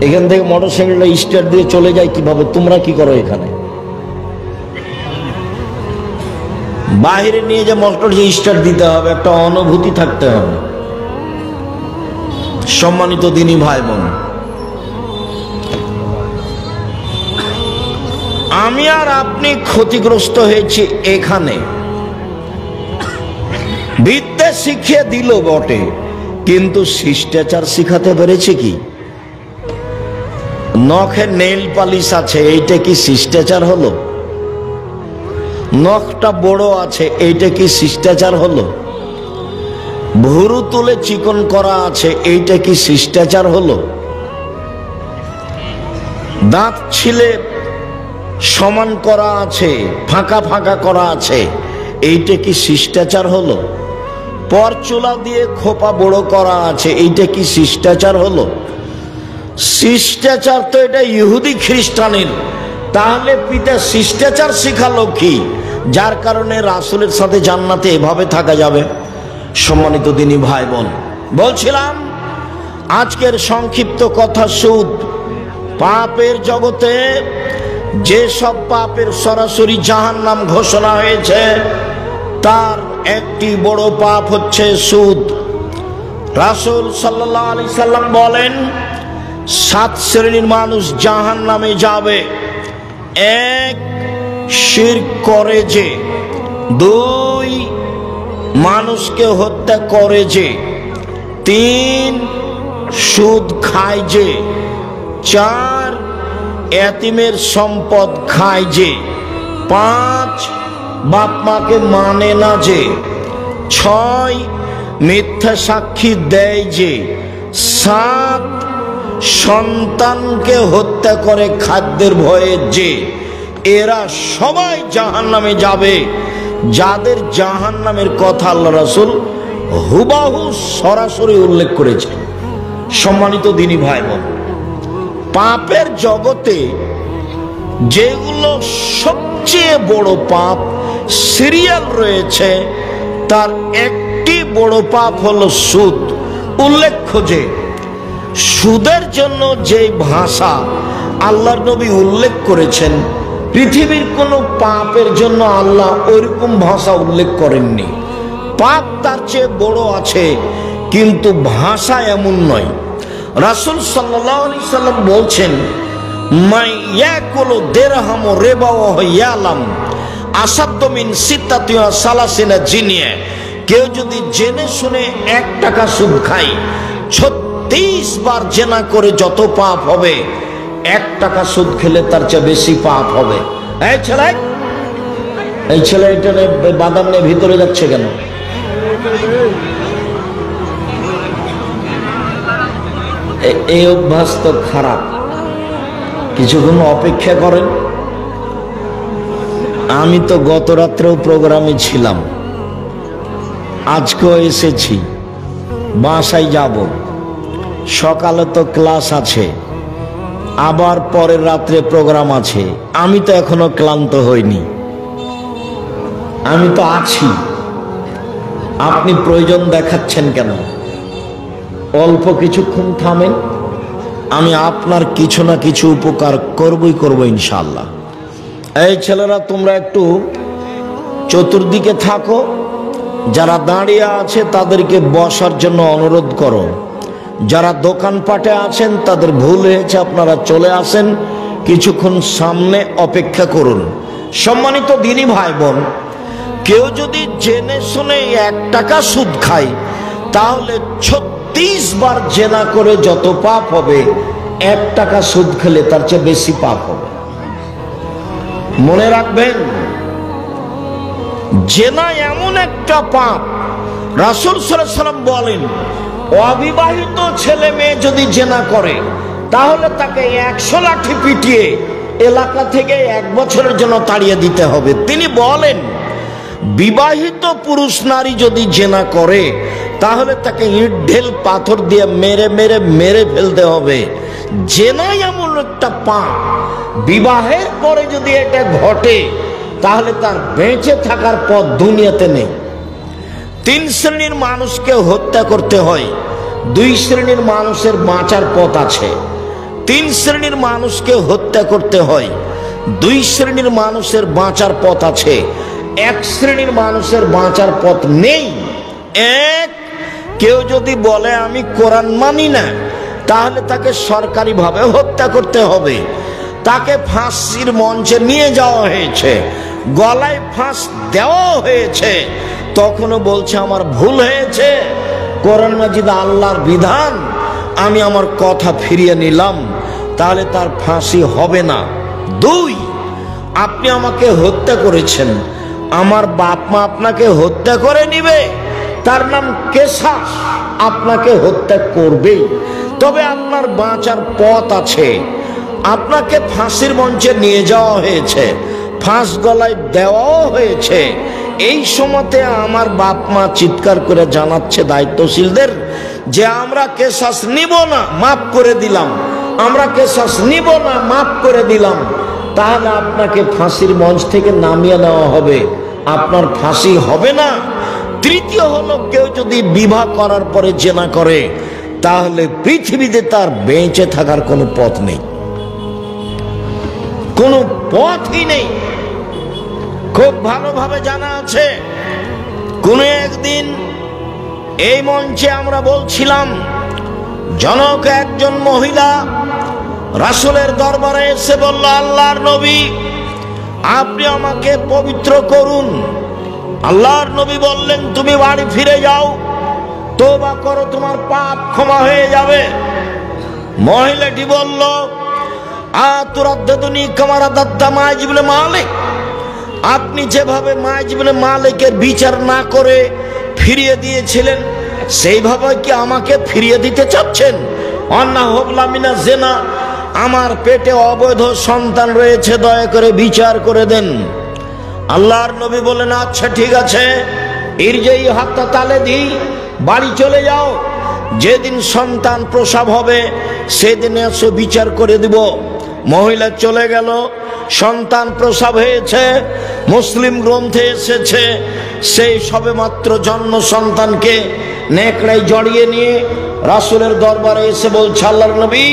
এখান থেকে মোটরসাইকেলটা স্টার্ট দিয়ে চলে যায় কিভাবে? তোমরা কি করো এখানে? বাহিরে নিয়ে যে মোটর যে স্টার্ট দিতে হবে, একটা অনুভূতি থাকতে হবে। সম্মানিত দিনী ভাই বোন, আমি আর আপনি ক্ষতিগ্রস্ত হয়েছি এখানে। বিদ্যা শিখিয়ে দিল বটে, কিন্তু শিষ্টাচার শিখাতে পেরেছে কি? নখে নেল পালিশ আছে, এইটা কি শিষ্টাচার হলো? নখটা বড় আছে, এইটা কি শিষ্টাচার হলো? ভুরু তুলে চিকন করা আছে, এইটা কি শিষ্টাচার হলো? দাঁত ছিলে সমান করা আছে, ফাঁকা ফাঁকা করা আছে, এইটা কি শিষ্টাচার হলো? পরচুলা দিয়ে খোপা বড় করা আছে, এইটা কি শিষ্টাচার হলো? শিষ্টাচার তো এটা ইহুদি খ্রিস্টানের, তাহলে পিতা শিষ্টাচার শিখালো কি যার কারণে রাসূলের সাথে জান্নাতে এভাবে থাকা যাবে? সম্মানিত দিনী ভাই বোন, বলছিলাম আজকের সংক্ষিপ্ত কথা, সুদ। পাপের জগতে যে সব পাপের সরাসরি জাহান্নাম ঘোষণা হয়েছে তার একটি বড় পাপ হচ্ছে সুদ। রাসূল সাল্লাল্লাহু আলাইহি সাল্লাম বলেন 7 শ্রেণীর মানুষ জাহান্নামে যাবে। 1, শিরক করে যে। 2, মানুষকে হত্যা করে যে। 3, সুদ খায় যে। 4, এতিমের সম্পদ খায় যে। 5, বাপ মাকে মানে না যে। 6, মিথ্যা সাক্ষী দেয় যে। 7, সন্তানকে হত্যা করে খাদ্যের ভয়ে যে। এরা সবাই জাহান্নামে যাবে। যাদের জাহান্নামের কথা আল্লাহ রাসূল হুবাহু সরাসরি উল্লেখ করেছেন। সম্মানিত দিনী ভাই বোন, পাপের জগতে যেগুলো সবচেয়ে বড় পাপ সিরিয়াল রয়েছে, তার একটি বড় পাপ হলো সুদ। উল্লেখ্য যে সুদের জন্য যে ভাষা আল্লাহর নবী উল্লেখ করেছেন, পৃথিবীর কোনো পাপের জন্য আল্লাহ ওইরকম ভাষা উল্লেখ করেননি। পাপ তার চেয়ে বড় আছে, কিন্তু ভাষা এমন নয়। রাসূল সাল্লাল্লাহু আলাইহি সাল্লাম বলছেন, মাই ইয়াকুলু দিরহাম রিবা ওয়া ইয়ালাম আসাদ্দু মিন সিত্তাতি ওয়া সালাসিনা জিনিয়া। কেউ যদি জেনে শুনে 1 টাকা সুদ খায়, 36 বার জেনা করে যত পাপ হবে, 1 টাকা সুদ খেলে তার চেয়ে বেশি পাপ হবে। এই ছেলে এটা বাদাম নিয়ে ভিতরে যাচ্ছে কেন? এই অভ্যাস তো খারাপ। কিছুক্ষণ অপেক্ষা করেন। আমি তো গত রাত্রেও প্রোগ্রামে ছিলাম, আজকেও এসেছি, বাসায় যাব। সকালে তো ক্লাস আছে, আবার পরের রাত্রে প্রোগ্রাম আছে। আমি তো এখনো ক্লান্ত হইনি, আমি তো আছি। আপনি প্রয়োজন দেখাচ্ছেন কেন? অল্প কিছুক্ষণ থামেন, আমি আপনার কিছু না কিছু উপকার করব ইনশাআল্লাহ। এই ছেলেরা, তোমরা একটু চতুর্দিকে থাকো। যারা দাঁড়িয়ে আছে তাদেরকে বসার জন্য অনুরোধ করো। যারা দোকানপাটে আছেন তাদের ভুল হয়েছে, আপনারা চলে আসেন, কিছুক্ষণ সামনে অপেক্ষা করুন। সম্মানিত দিনী ভাই বোন, কেউ যদি জেনে শুনে 1 টাকা সুদ খায়, তাহলে 36 বার জেনা করে যত পাপ হবে, 1 টাকা সুদ খেলে তার চেয়ে বেশি পাপ হবে। মনে রাখবেন, জেনা এমন একটা পাপ, রাসূল সাল্লাল্লাহু আলাইহি সাল্লাম বলেন, অবিবাহিত ছেলে মেয়ে যদি জেনা করে, তাহলে তাকে 100 লাঠি পিটিয়ে এলাকা থেকে 1 বছরের জন্য তাড়িয়ে দিতে হবে। তিনি বলেন, বিবাহিত পুরুষ নারী যদি জেনা করে, তাহলে তাকে ইট ঢেল পাথর দিয়ে মেরে ফেলতে হবে। জেনা এমন একটা পাপ, বিবাহের পরে যদি এটা ঘটে, তাহলে তার বেঁচে থাকার পথ দুনিয়াতে নেই। 3 শ্রেণীর মানুষকে হত্যা করতে হয়, 2 শ্রেণীর মানুষের বাঁচার পথ আছে। 3 শ্রেণীর মানুষকে হত্যা করতে হয়, 2 শ্রেণীর মানুষের বাঁচার পথ আছে। 1 শ্রেণীর মানুষের বাঁচার পথ নেই। 1, কেউ যদি বলে আমি কোরআন মানি না, তাহলে তাকে সরকারিভাবে হত্যা করতে হবে। তাকে ফাঁসির মঞ্চে নিয়ে যাওয়া হয়েছে, গলায় ফাঁস দেওয়া হয়েছে, তখনও বলছে আমার ভুল হয়েছে, কোরআন মাজিদ আল্লাহর বিধান, আমি আমার কথা ফিরিয়ে নিলাম, তাহলে তার ফাঁসি হবে না। 2, আপনি আমাকে হত্যা করেছেন, আমার বাপ মা আপনাকে হত্যা করে নিবে, তার নাম কেসাস, আপনাকে হত্যা করবেই। তবে আপনার বাঁচার পথ আছে। আপনাকে ফাঁসির মঞ্চে নিয়ে যাওয়া হয়েছে, ফাঁস গলায় দেওয়াও হয়েছে। এই সময়তে আমার বাপ মা চিৎকার করে জানাচ্ছে দায়িত্বশীলদের যে আমরা কেসাস নিব না, মাফ করে দিলাম। আমরা কেসাস নিব না, মাফ করে দিলাম, তাহলে আপনাকে ফাঁসির মঞ্চ থেকে নামিয়ে নেওয়া হবে, আপনার ফাঁসি হবে না। তৃতীয় হলো, কেউ যদি বিবাহ করার পরে জেনা করে তাহলে পৃথিবীতে তার বেঁচে থাকার কোনো পথ নেই, কোনো পথই নেই। খুব ভালোভাবে জানা আছে, কোন একদিন এই মঞ্চে আমরা বলছিলাম, জনক একজন মহিলা রাসূলের দরবারে এসে বলল, আল্লাহর নবী আপনি আমাকে পবিত্র করুন। আল্লাহর নবী বললেন, তুমি বাড়ি ফিরে যাও, তওবা করো, তোমার পাপ ক্ষমা হয়ে যাবে। মহিলাটি বলল, আতুরাদ্দাতুনি কামা রাদাত্তা মাইজ ইবনে মালিক, আপনি যেভাবে মাইজ ইবনে মালিকের বিচার না করে ফিরিয়ে দিয়েছিলেন সেইভাবে কি আমাকে ফিরিয়ে দিতে চাচ্ছেন? অন্না হবলা মিনা জেনা, আমার পেটে অবৈধ সন্তান রয়েছে, দয়া করে বিচার করে দেন। আল্লাহর নবী বলেন, আচ্ছা ঠিক আছে, ইরজাই হাত্তা তালে দি, বাড়ি চলে যাও, যেদিন সন্তান প্রসব হবে সেদিন এসে বিচার করে দিব। মহিলা চলে গেল, সন্তান প্রসব হয়েছে, মুসলিম গ্রন্থে এসেছে, সেই সবেমাত্র জন্ম সন্তানকে নেকড়ায় জড়িয়ে নিয়ে রাসূলের দরবারে এসে বলছে, আল্লাহর নবী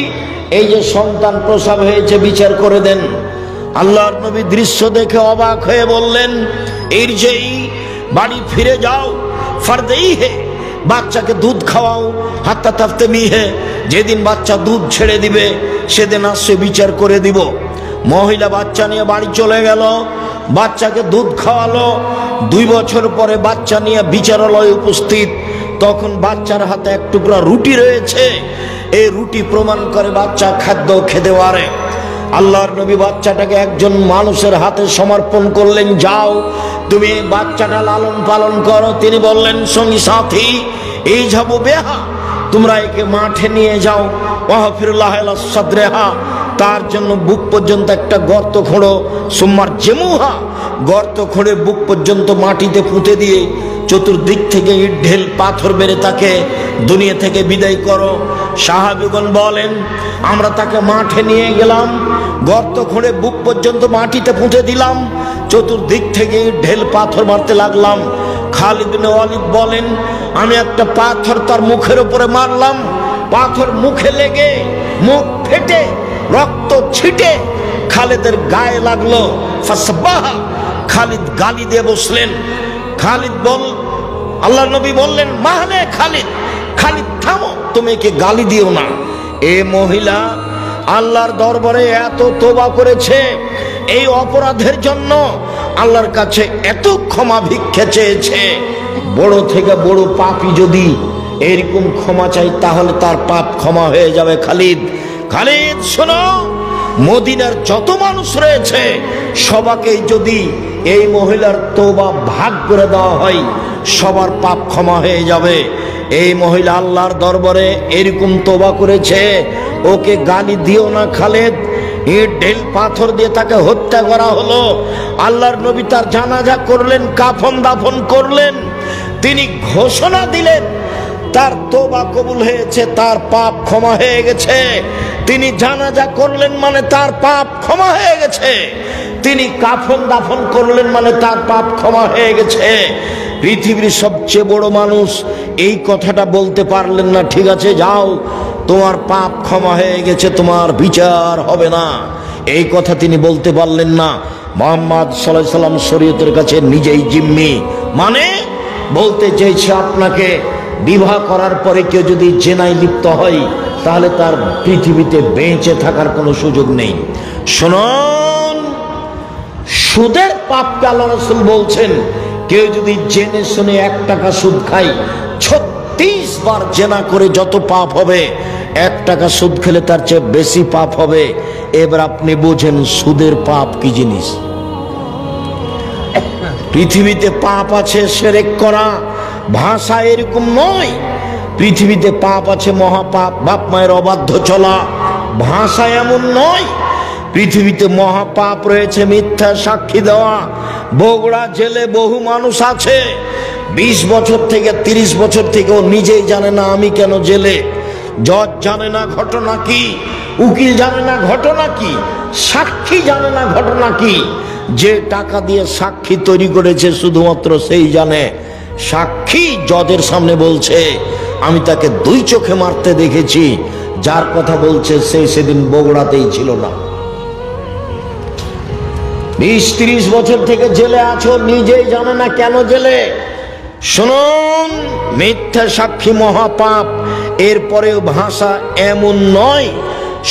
এই যে সন্তান প্রসব হয়েছে, বিচার করে দেন। আল্লাহর নবী দৃশ্য দেখে অবাক হয়ে বললেন, ইরজাই, বাড়ি ফিরে যাও, ফারদেই হে, বাচ্চাকে দুধ খাওয়াও, হাত্তা তাফতে মিহে, যেদিন বাচ্চা দুধ ছেড়ে দিবে সেদিন আসছে বিচার করে দিব। মহিলা বাচ্চা নিয়ে বাড়ি চলে গেল, বাচ্চাকে দুধ খাওয়ালো। 2 বছর পরে বাচ্চা নিয়ে বিচারালয়ে উপস্থিত, তখন বাচ্চার হাতে এক টুকরা রুটি রয়েছে, এই রুটি প্রমাণ করে বাচ্চা খাদ্য খেতে পারে। আল্লাহর নবী বাচ্চাটাকে একজন মানুষের হাতে সমর্পণ করলেন, যাও তুমি বাচ্চাটা লালন পালন করো। তিনি বললেন, সঙ্গী সাথী এই যাবো বেহা, তোমরা একে মাঠে নিয়ে যাও, ওয়াহফিরুল্লাহ আলা সাদরিহা, তার জন্য বুক পর্যন্ত একটা গর্ত খোঁড়ো, সুম্মার জেমুহা, গর্ত খোঁড়ে বুক পর্যন্ত মাটিতে পুঁতে দিয়ে চতুর্দিক থেকে ইট ঢেল পাথর বেড়ে তাকে দুনিয়া থেকে বিদায় করো। সাহাবীগণ বলেন, আমরা তাকে মাঠে নিয়ে গেলাম, গর্ত খুঁড়ে বুক পর্যন্ত মাটিতে পুঁতে দিলাম, চতুর্দিক থেকে ইট ঢেল পাথর মারতে লাগলাম। খালিদ বিন ওয়ালিদ বলেন, আমি একটা পাথর তার মুখের উপরে মারলাম, পাথর মুখে লেগে মুখ ফেটে রক্ত ছিটে খালিদের গায়ে লাগলো। ফাসবাহা, খালিদ গালি দিয়ে বসলেন। খালিদ আল্লাহর নবী বললেন, মাহলে খালিদ, খালিদ থামো, তুমি একে গালি দিও না। এ মহিলা আল্লাহর দরবারে এত তওবা করেছে, এই অপরাধের জন্য আল্লাহর কাছে এত ক্ষমা ভিক্ষা চেয়েছে। বড় থেকে বড় পাপী যদি এরকম ক্ষমা চাই তাহলে তার পাপ ক্ষমা হয়ে যাবে। খালিদ, খালিদ শোনো, মদিনার যত মানুষ রয়েছে সবাকেই যদি এই মহিলার তওবা ভাগ করে দেওয়া হয় সবার পাপ ক্ষমা হয়ে যাবে। এই মহিলা আল্লাহর দরবারে এরকম তওবা করেছে, ওকে গালি দিও না খালিদ। ইট ঢেল পাথর দিয়ে তাকে হত্যা করা হলো। আল্লাহর নবী তার জানাজা করলেন, কাফন দাফন করলেন। তিনি ঘোষণা দিলেন তার তওবা কবুল হয়েছে, তার পাপ ক্ষমা হয়ে গেছে। তিনি জানাজা করলেন মানে তার পাপ ক্ষমা হয়ে গেছে। তিনি কাফন দাফন করলেন মানে তার পাপ ক্ষমা হয়ে গেছে। পৃথিবীর সবচেয়ে বড় মানুষ এই কথাটা বলতে পারলেন না, ঠিক আছে যাও, তোমার পাপ ক্ষমা হয়ে গেছে, তোমার বিচার হবে না, এই কথা তিনি বলতে পারলেন না। মুহাম্মদ সাল্লাল্লাহু আলাইহি সাল্লাম শরীয়তের কাছে নিজেই জিম্মি। মানে বলতে চাইছে, আপনাকে বিবাহ করার পরে কেউ যদি জেনায় লিপ্ত হয় তাহলে তার পৃথিবীতে বেঁচে থাকার কোনো সুযোগ নেই। শুনুন, সুদের পাপকে আল্লাহ রাসূল বলছেন, কেউ যদি জেনে শুনে 1 টাকা সুদ খায়, 36 বার জেনা করে যত পাপ হবে, 1 টাকা সুদ খেলে তার চেয়ে বেশি পাপ হবে। এবার আপনি বোঝেন সুদের পাপ কি জিনিস। পৃথিবীতে পাপ আছে শিরক করা, ভাষা এরকম নয়। পৃথিবীতে পাপ আছে মহাপাপ, বাপ মায়ের অবাধ্য চলা, ভাষা এমন নয়। পৃথিবীতে মহাপাপ রয়েছে মিথ্যা সাক্ষী দেওয়া। বগুড়া জেলে বহু মানুষ আছে 20 বছর থেকে 30 বছর থেকে ও নিজেই জানে না আমি কেন জেলে, জজ জানে না ঘটনা কি, উকিল জানে না ঘটনা কি, সাক্ষী জানে না ঘটনা কি। যে টাকা দিয়ে সাক্ষী তৈরি করেছে শুধুমাত্র সেই জানে। সাক্ষী জজের সামনে বলছে আমি তাকে 2 চোখে মারতে দেখেছি, যার কথা বলছে সে সেদিন বগুড়াতেই ছিল না। 20-30 বছর থেকে জেলে আছো, নিজেই জানে না কেন জেলে। শুনুন, মিথ্যা সাক্ষী মহাপাপ। এরপরেও ভাষা এমন নয়।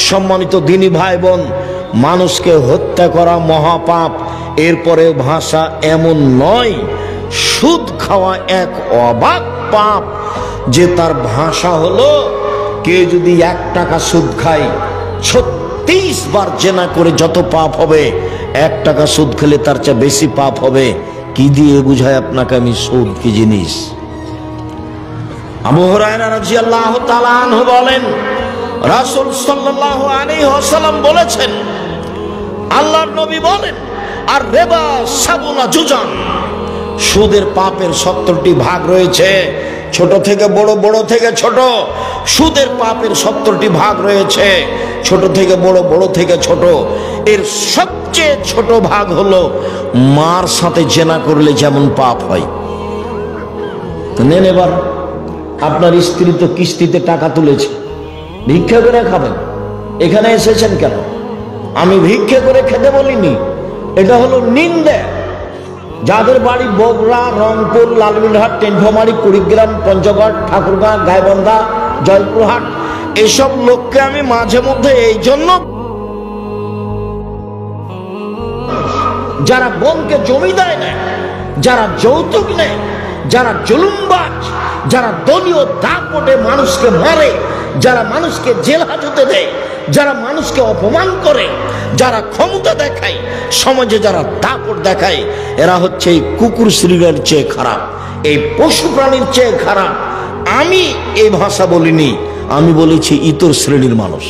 সম্মানিত দিনী ভাই বোন, মানুষকে হত্যা করা মহাপাপ, এরপরেও ভাষা এমন নয়। সুদ খাওয়া এক অবাক পাপ, যে তার ভাষা হলো কে যদি 1 টাকা সুদ খায় 36 বার জেনা করে যত পাপ হবে, 1 টাকা সুদ খেলে তার চেয়ে বেশি পাপ হবে। কি দিয়ে বুঝায় আপনাকে আমি সুদ কি জিনিস? আবু হুরায়রা রাদিয়াল্লাহু তাআলা আনহু বলেন, রাসূল সাল্লাল্লাহু আলাইহি ওয়াসাল্লাম বলেছেন, আল্লাহর নবী বলেন, আর রিবা সাবুনা জুজান, সুদের পাপের 70টি ভাগ রয়েছে, ছোট থেকে বড়, বড় থেকে ছোট। সুদের পাপের 70টি ভাগ রয়েছে, ছোট থেকে বড়, বড় থেকে ছোট। এর সবচেয়ে ছোট ভাগ হলো মার সাথে জেনা করলে যেমন পাপ হয়। নেন এবার, আপনার স্ত্রী তো কিস্তিতে টাকা তুলেছে, ভিক্ষা করে খাবেন। এখানে এসেছেন কেন? আমি ভিক্ষা করে খেতে বলিনি, এটা হলো নিন্দে। যাদের বাড়ি বগুড়া, রংপুর, লালমিনহাট, টেন্টমারি, কুড়িগ্রাম, পঞ্চগড়, ঠাকুরগাঁ, গাইবান্ধা, জয়পুরহাট, এসব লোককে আমি মাঝে মধ্যে এই জন্য, যারা বোনকে জমি দেয় না, যারা যৌতুক নেয়, যারা জুলুমবাজ, যারা দলীয় দাপটে মানুষকে মারে, যারা মানুষকে জেল হাজতে দেয়, যারা মানুষকে অপমান করে, যারা ক্ষমতা দেখায়, সমাজে যারা দাপট দেখায়, এরা হচ্ছে এই কুকুর শ্রীরের চেয়ে খারাপ, এই পশু প্রাণীর চেয়ে খারাপ। আমি এই ভাষা বলিনি, আমি বলেছি ইতর শ্রেণীর মানুষ।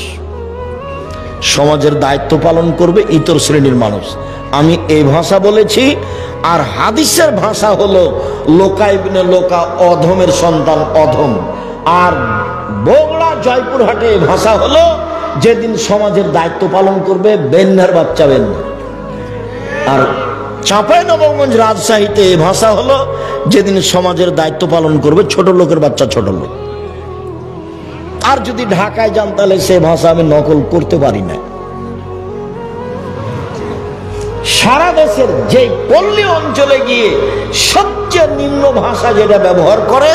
সমাজের দায়িত্ব পালন করবে ইতর শ্রেণীর মানুষ, আমি এই ভাষা বলেছি। আর হাদিসের ভাষা হলো লোকা ইবনে লোকা, অধমের সন্তান অধম। আর বগুড়া, জয়পুরহাটে ভাষা হলো যেদিন সমাজের দায়িত্ব পালন করবে বেন্যার বাচ্চা বেন্যা। আর চাঁপাইনবাবগঞ্জ, রাজশাহীতে এই ভাষা হলো যেদিন সমাজের দায়িত্ব পালন করবে ছোট লোকের বাচ্চা ছোট লোক। আর যদি ঢাকায় যান তাহলে সে ভাষা আমি নকল করতে পারি না। সারা দেশের যে পল্লী অঞ্চলে গিয়ে সবচেয়ে নিম্ন ভাষা যেটা ব্যবহার করে,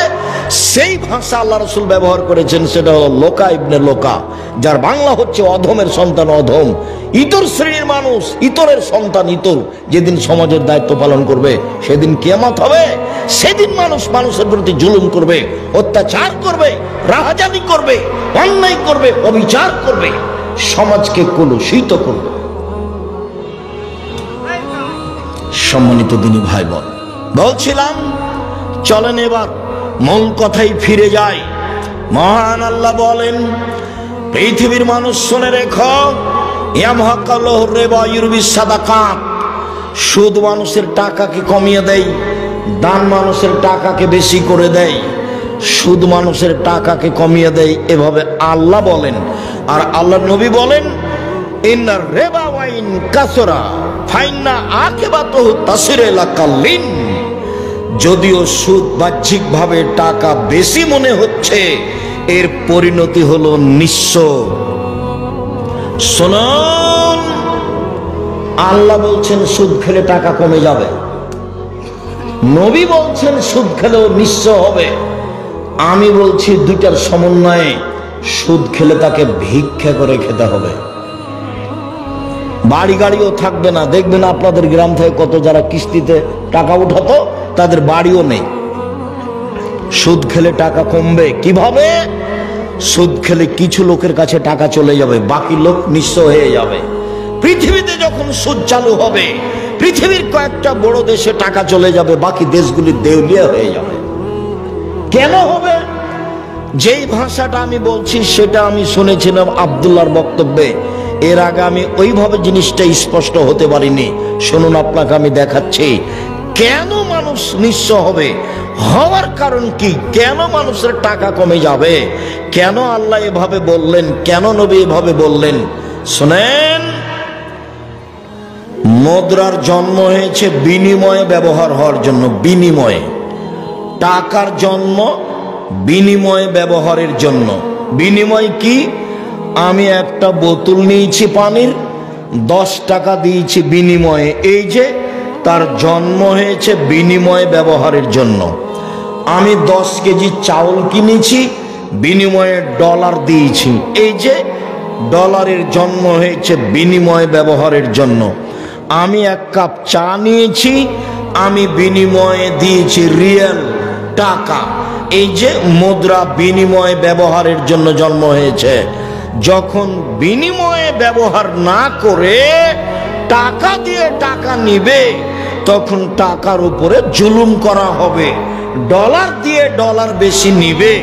সেই ভাষা আল্লাহ রাসূল ব্যবহার করেছেন, সেটা হলো লোকা ইবনে লোকা, যার বাংলা হচ্ছে অধমের সন্তান অধম, ইতর শ্রেণীর মানুষ, ইতরের সন্তান ইতর। যেদিন সমাজের দায়িত্ব পালন করবে সেদিন কিয়ামত হবে। সেদিন মানুষ মানুষের প্রতি জুলুম করবে, অত্যাচার করবে, রাহাজানি করবে, অন্যায় করবে, অবিচার করবে, সমাজকে কলুষিত করবে। সম্মানিত দিনী ভাই বোন, বলছিলাম চলেন এবার মূল কথাই ফিরে যায়। মহান আল্লাহ বলেন, পৃথিবীর মানুষ শুনে রেখো, ইয়ামহাকাল্লাহু রিবা ইউরবিস সাদাকাত, সুদ মানুষের টাকাকে কমিয়ে দেয়, দান মানুষের টাকাকে বেশি করে দেয়। সুদ মানুষের টাকাকে কমিয়ে দেয়, এভাবে আল্লাহ বলেন। আর আল্লাহ নবী বলেন, ইন্নার রিবা ওয়াইন কাসরা ফাইন্না আকিবাতুহু তাসিরু ইলা কাল্লিন, যদিও সুদ বাহ্যিকভাবে টাকা বেশি মনে হচ্ছে, এর পরিণতি হলো নিঃস্ব। শুনুন, আল্লাহ বলছেন সুদ খেলে টাকা কমে যাবে, নবী বলছেন সুদ খেলেও নিঃস্ব হবে। আমি বলছি দুইটার সমন্বয়ে, সুদ খেলে তাকে ভিক্ষা করে খেতে হবে। বাড়ি গাড়িও থাকবে না। দেখবেন আপনাদের গ্রাম থেকে কত যারা কিস্তিতে টাকা উঠাতো, তাদের বাড়িও নেই। সুদ খেলে টাকা কমবে কিভাবে? সুদ খেলে কিছু লোকের কাছে টাকা চলে যাবে, বাকি লোক নিঃস্ব হয়ে যাবে। পৃথিবীতে যখন সুদ চালু হবে, পৃথিবীর কয়েকটা বড় দেশে টাকা চলে যাবে, বাকি দেশগুলি দেউলিয়া হয়ে যাবে। কেন হবে? যেই ভাষাটা আমি বলছি সেটা আমি শুনেছিলাম আব্দুল্লাহর বক্তব্যে। এর আগে আমি ওইভাবে জিনিসটা স্পষ্ট হতে পারিনি। শুনুন, আপনাকে আমি দেখাচ্ছি কেন মানুষ নিঃস্ব হবে। হওয়ার কারণ কি? কেন মানুষের টাকা কমে যাবে? কেন আল্লাহ এভাবে বললেন? কেন নবী এভাবে বললেন? শুনেন, মুদ্রার জন্ম হয়েছে বিনিময়ে ব্যবহার হওয়ার জন্য। বিনিময়ে, টাকার জন্ম বিনিময়ে ব্যবহারের জন্য। বিনিময় কি? আমি একটা বোতল নিয়েছি পানির, 10 টাকা দিয়েছি বিনিময়ে। এই যে তার জন্ম হয়েছে বিনিময়ে ব্যবহারের জন্য। আমি 10 কেজি চাউল কিনেছি, বিনিময়ে ডলার দিয়েছি। এই যে ডলারের জন্ম হয়েছে বিনিময়ে ব্যবহারের জন্য। আমি 1 কাপ চা নিয়েছি, আমি বিনিময়ে দিয়েছি রিয়াল, টাকা। এই যে মুদ্রা বিনিময়ে ব্যবহারের জন্য জন্ম হয়েছে। যখন বিনিময়ে ব্যবহার না করে টাকা দিয়ে টাকা নিবে, তখন টাকার উপরে জুলুম করা হবে। ডলার দিয়ে ডলার বেশি নিবে,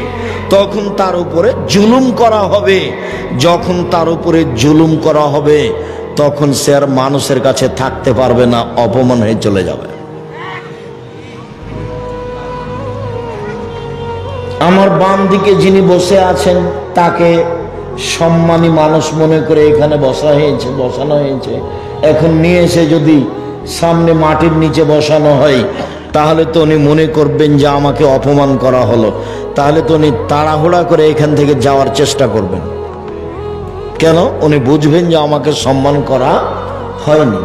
তখন তার উপরে জুলুম করা হবে। যখন তার উপরে জুলুম করা হবে, তখন সে আর মানুষের কাছে থাকতে পারবে না, অপমান হয়ে চলে যাবে। আমার বাম দিকে যিনি বসে আছেন, তাকে সম্মানী মানুষ মনে করে এখানে বসানো হয়েছে। এখন নিয়ে এসে যদি সামনে মাটির নিচে বসানো হয়, তাহলে তো উনি মনে করবেন যে আমাকে অপমান করা হলো। তাহলে তো উনি তাড়াহুড়া করে এখান থেকে যাওয়ার চেষ্টা করবেন। কেন? উনি বুঝবেন যে আমাকে সম্মান করা হয়নি।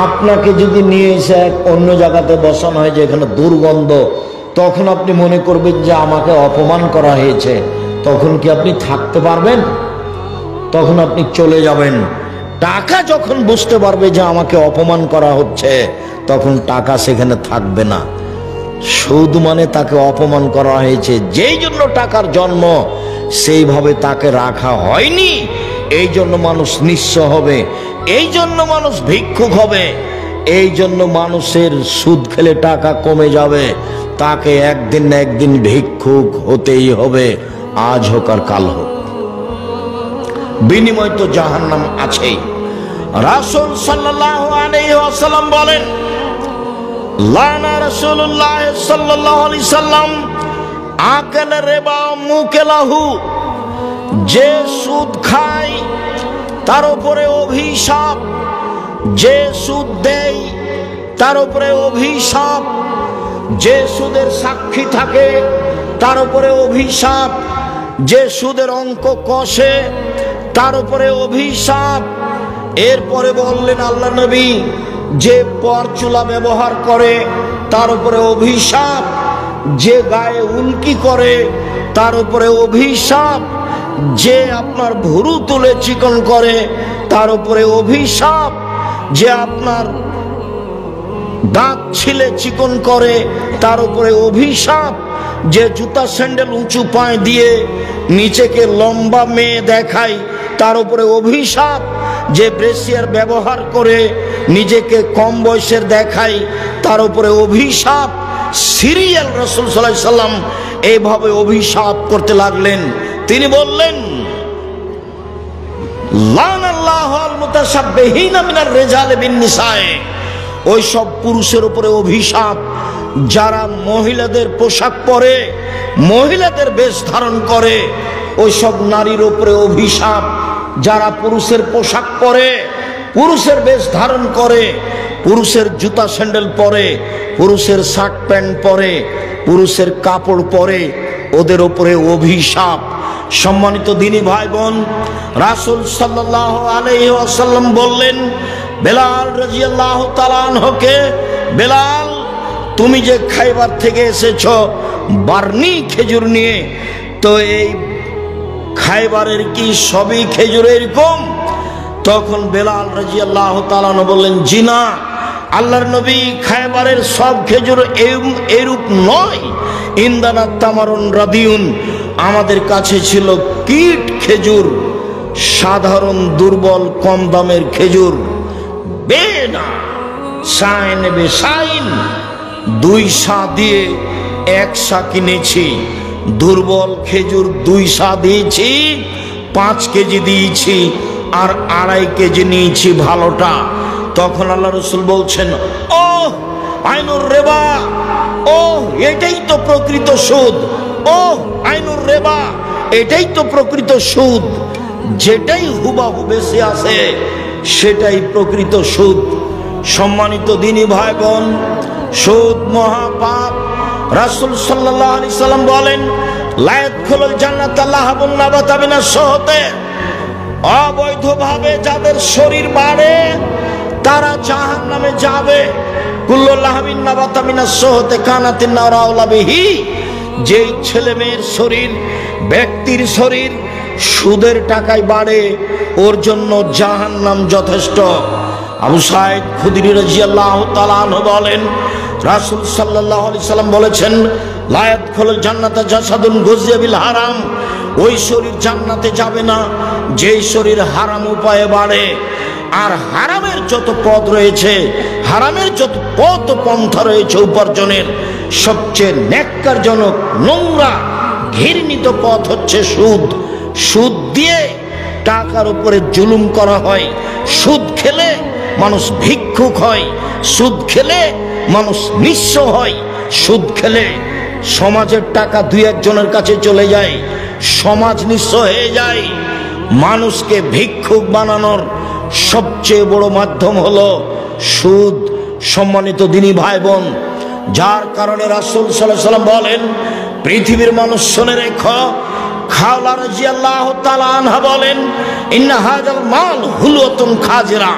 আপনাকে যদি নিয়ে এসে অন্য জায়গাতে বসানো হয়, যে এখানে দুর্গন্ধ, তখন আপনি মনে করবেন যে আমাকে অপমান করা হয়েছে। তখন কি আপনি থাকতে পারবেন? তখন আপনি চলে যাবেন। টাকা যখন বুঝতে পারবে যে আমাকে অপমান করা হচ্ছে, তখন টাকা সেখানে থাকবে না। সুদ মানে তাকে অপমান করা হয়েছে, যেই জন্য টাকার জন্ম, সেইভাবে তাকে রাখা হয়নি। এই জন্য মানুষ নিঃস্ব হবে, এই জন্য মানুষ ভিক্ষুক হবে, এই জন্য মানুষের সুদ খেলে টাকা কমে যাবে। তাকে একদিন না একদিন ভিক্ষুক হতেই হবে, আজ হোক আর কাল হোক। বিনিময় তো জাহান্নাম আছেই। রাসূল সাল্লাল্লাহু আলাইহি ওয়াসাল্লাম বলেন, লানা রাসূলুল্লাহ সাল্লাল্লাহু আলাইহি সাল্লাম আকাল রিবা মুকালাহু। যে সুদ খায় তার উপরে অভিশাপ, যে সুদ দেয় তার উপরে অভিশাপ, যে সুদের সাক্ষী থাকে তার উপরে অভিশাপ, যে সুদের অঙ্ক কষে তার উপরে অভিশাপ। এরপরে বললেন আল্লাহ নবী, যে পরচুলা ব্যবহার করে তার উপরে অভিশাপ, যে গায়ে উল্কি করে তার উপরে অভিশাপ, যে আপনার ভুরু তুলে চিকন করে তার উপরে অভিশাপ, যে আপনার দাঁত ছিলে চিকন করে তার উপরে অভিশাপ, যে জুতা স্যান্ডেল উঁচু পায়ে দিয়ে নিচেকে লম্বা মেয়ে দেখায় তার উপরে অভিশাপ, যে ব্রেসিয়ার ব্যবহার করে নিজেকে কম বয়সের দেখায় তার উপরে অভিশাপ। সিরিয়াল রাসূল সাল্লাল্লাহু আলাইহি সাল্লাম এইভাবে অভিশাপ করতে লাগলেন। তিনি বললেন, লানাল্লাহু আল মুতাশাব্বিহিনা মিনার রিজালি বিন নিসায়ে। ওই সব পুরুষের উপরে অভিশাপ যারা মহিলাদের পোশাক পরে, মহিলাদের বেশ ধারণ করে। ওই সব নারীর উপরে অভিশাপ যারা পুরুষের পোশাক পরে, পুরুষের বেশ ধারণ করে, পুরুষের জুতা স্যান্ডেল পরে, পুরুষের শার্ট প্যান্ট পরে, পুরুষের কাপড় পরে, ওদের উপরে অভিশাপ। সম্মানিত দিনী ভাই বোন, রাসূল সাল্লাল্লাহু আলাইহি ওয়াসাল্লাম বললেন বেলাল রাদিয়াল্লাহু তাআলা আনহুকে, বেলাল তুমি যে খাইবার থেকে এসেছো বার্নি খেজুর নিয়ে, তো এই খাইবারের কি সবই খেজুর এরকম? তখন বেলাল রাদিয়াল্লাহু তাআলা বললেন, জি না, আল্লাহর নবী, খাইবারের সব খেজুর এরূপ নয়। ইন্দানা তামারুন রাদিউন, আমাদের কাছে ছিল কীট খেজুর, সাধারণ দুর্বল কম দামের খেজুর। বেনা সাইন বেসাইন, 2 সা দিয়ে 1 সা কিনেছি। দুর্বল খেজুর 2 সা দিয়েছি, 5 কেজি দিয়েছি, আর 2.5 কেজি নিয়েছি ভালোটা। তখন আল্লাহ রাসূল বলছেন, ও আইনুর রিবা, ও এটাই তো প্রকৃত সুদ, ও আইনুর রেবা এটাই তো প্রকৃত সুদ। যেটাই হুবাহু বেশি আছে সেটাই প্রকৃত সুদ। সম্মানিত দিনী ভাই বোন, সুদ মহাপাপ। রাসূল সাল্লাল্লাহু আলাইহি সাল্লাম বলেন, লা ইয়াদখুলুল জান্নাতা লাহাবুন নাবাতা মিনাস সুহতে, অবৈধভাবে যাদের শরীর বাড়ে তারা জাহান্নামে যাবে। কুল্লু লাহাবিন নাবাতা মিনাস সুহতে কানাতিন নারু আওলা বিহি, যেই ছেলে মেয়ের শরীর, ব্যক্তির শরীর সুদের টাকায় বাড়ে ওর জন্য জাহান্নাম যথেষ্ট। আবু সাঈদ খুদরি রাদিয়াল্লাহু তাআলা আনহু বলেন, রাসূল সাল্লাল্লাহু আলাইহি সাল্লাম বলেছেন, লা ইয়াদখুলুল জান্নাতা জাসাদুন গুযিয়া বিল হারাম, ওই শরীর জান্নাতে যাবে না যেই শরীর হারাম উপায়ে বাড়ে। আর হারামের যত পথ রয়েছে, হারামের যত পথ পন্থা রয়েছে উপার্জনের, সবচেয়ে ন্যাক্কারজনক, নোংরা, ঘৃণিত পথ হচ্ছে সুদ। সুদ দিয়ে টাকার উপরে জুলুম করা হয়। সুদ খেলে মানুষ ভিক্ষুক হয়, সুদ খেলে মানুষ নিঃস্ব হয়, সুদ খেলে সমাজের টাকা দুই একজনের কাছে চলে যায়, সমাজ নিঃস্ব হয়ে যায়। মানুষকে ভিক্ষুক বানানোর সবচেয়ে বড় মাধ্যম হলো সুদ। সম্মানিত দিনী ভাই বোন, যার কারণে রাসূল সাল্লাল্লাহু আলাইহি ওয়াসাল্লাম বলেন, পৃথিবীর মানুষ শুনে রেখো, খাওলা রাদিয়াল্লাহু তাআলা আনহা বলেন, ইন্না হাযাল মাল হুলওয়াতুন খাজিরা,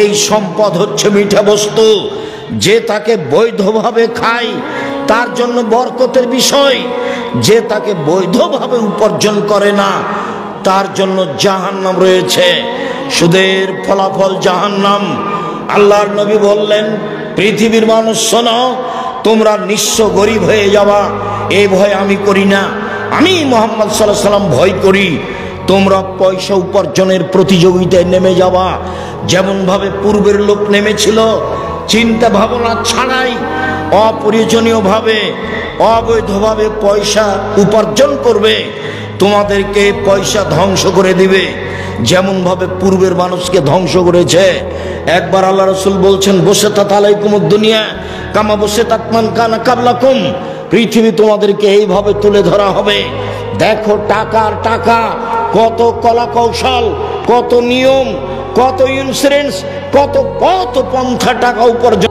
এই সম্পদ হচ্ছে মিঠা বস্তু, যে তাকে বৈধভাবে খায় তার জন্য বরকতের বিষয়, যে তাকে বৈধভাবে উপার্জন করে না তার জন্য জাহান্নাম রয়েছে। সুদের ফলাফল জাহান্নাম। আল্লাহর নবী বললেন, পৃথিবীর মানুষ শোনো, তোমরা নিঃস্ব গরিব হয়ে যাবা এই ভয় আমি করি না, আমি মুহাম্মদ সাল্লাল্লাহু আলাইহি সাল্লাম ভয় করি। তোমরা পয়সা উপার্জনের প্রতিযোগিতায় নেমে যাবা, যেমন ভাবে পূর্বের লোক নেমেছিল, চিন্তা ভাবনা ছাড়াই অপ্রয়োজনীয় ভাবে, অবৈধভাবে পয়সা উপার্জন করবে। তোমাদেরকে পয়সা ধ্বংস করে দিবে, যেমন ভাবে পূর্বের মানুষকে ধ্বংস করেছে। একবার আল্লাহ রাসূল বলছেন, বসাতাত আলাইকুমুদ দুনিয়া কামা বসাতাত মান কানা কাবলাকুম, পৃথিবী তোমাদেরকে এইভাবে তুলে ধরা হবে। দেখো টাকার টাকা, কত কলা কৌশল, কত নিয়ম, কত ইন্স্যুরেন্স, কত পথ পন্থা টাকা উপার্জন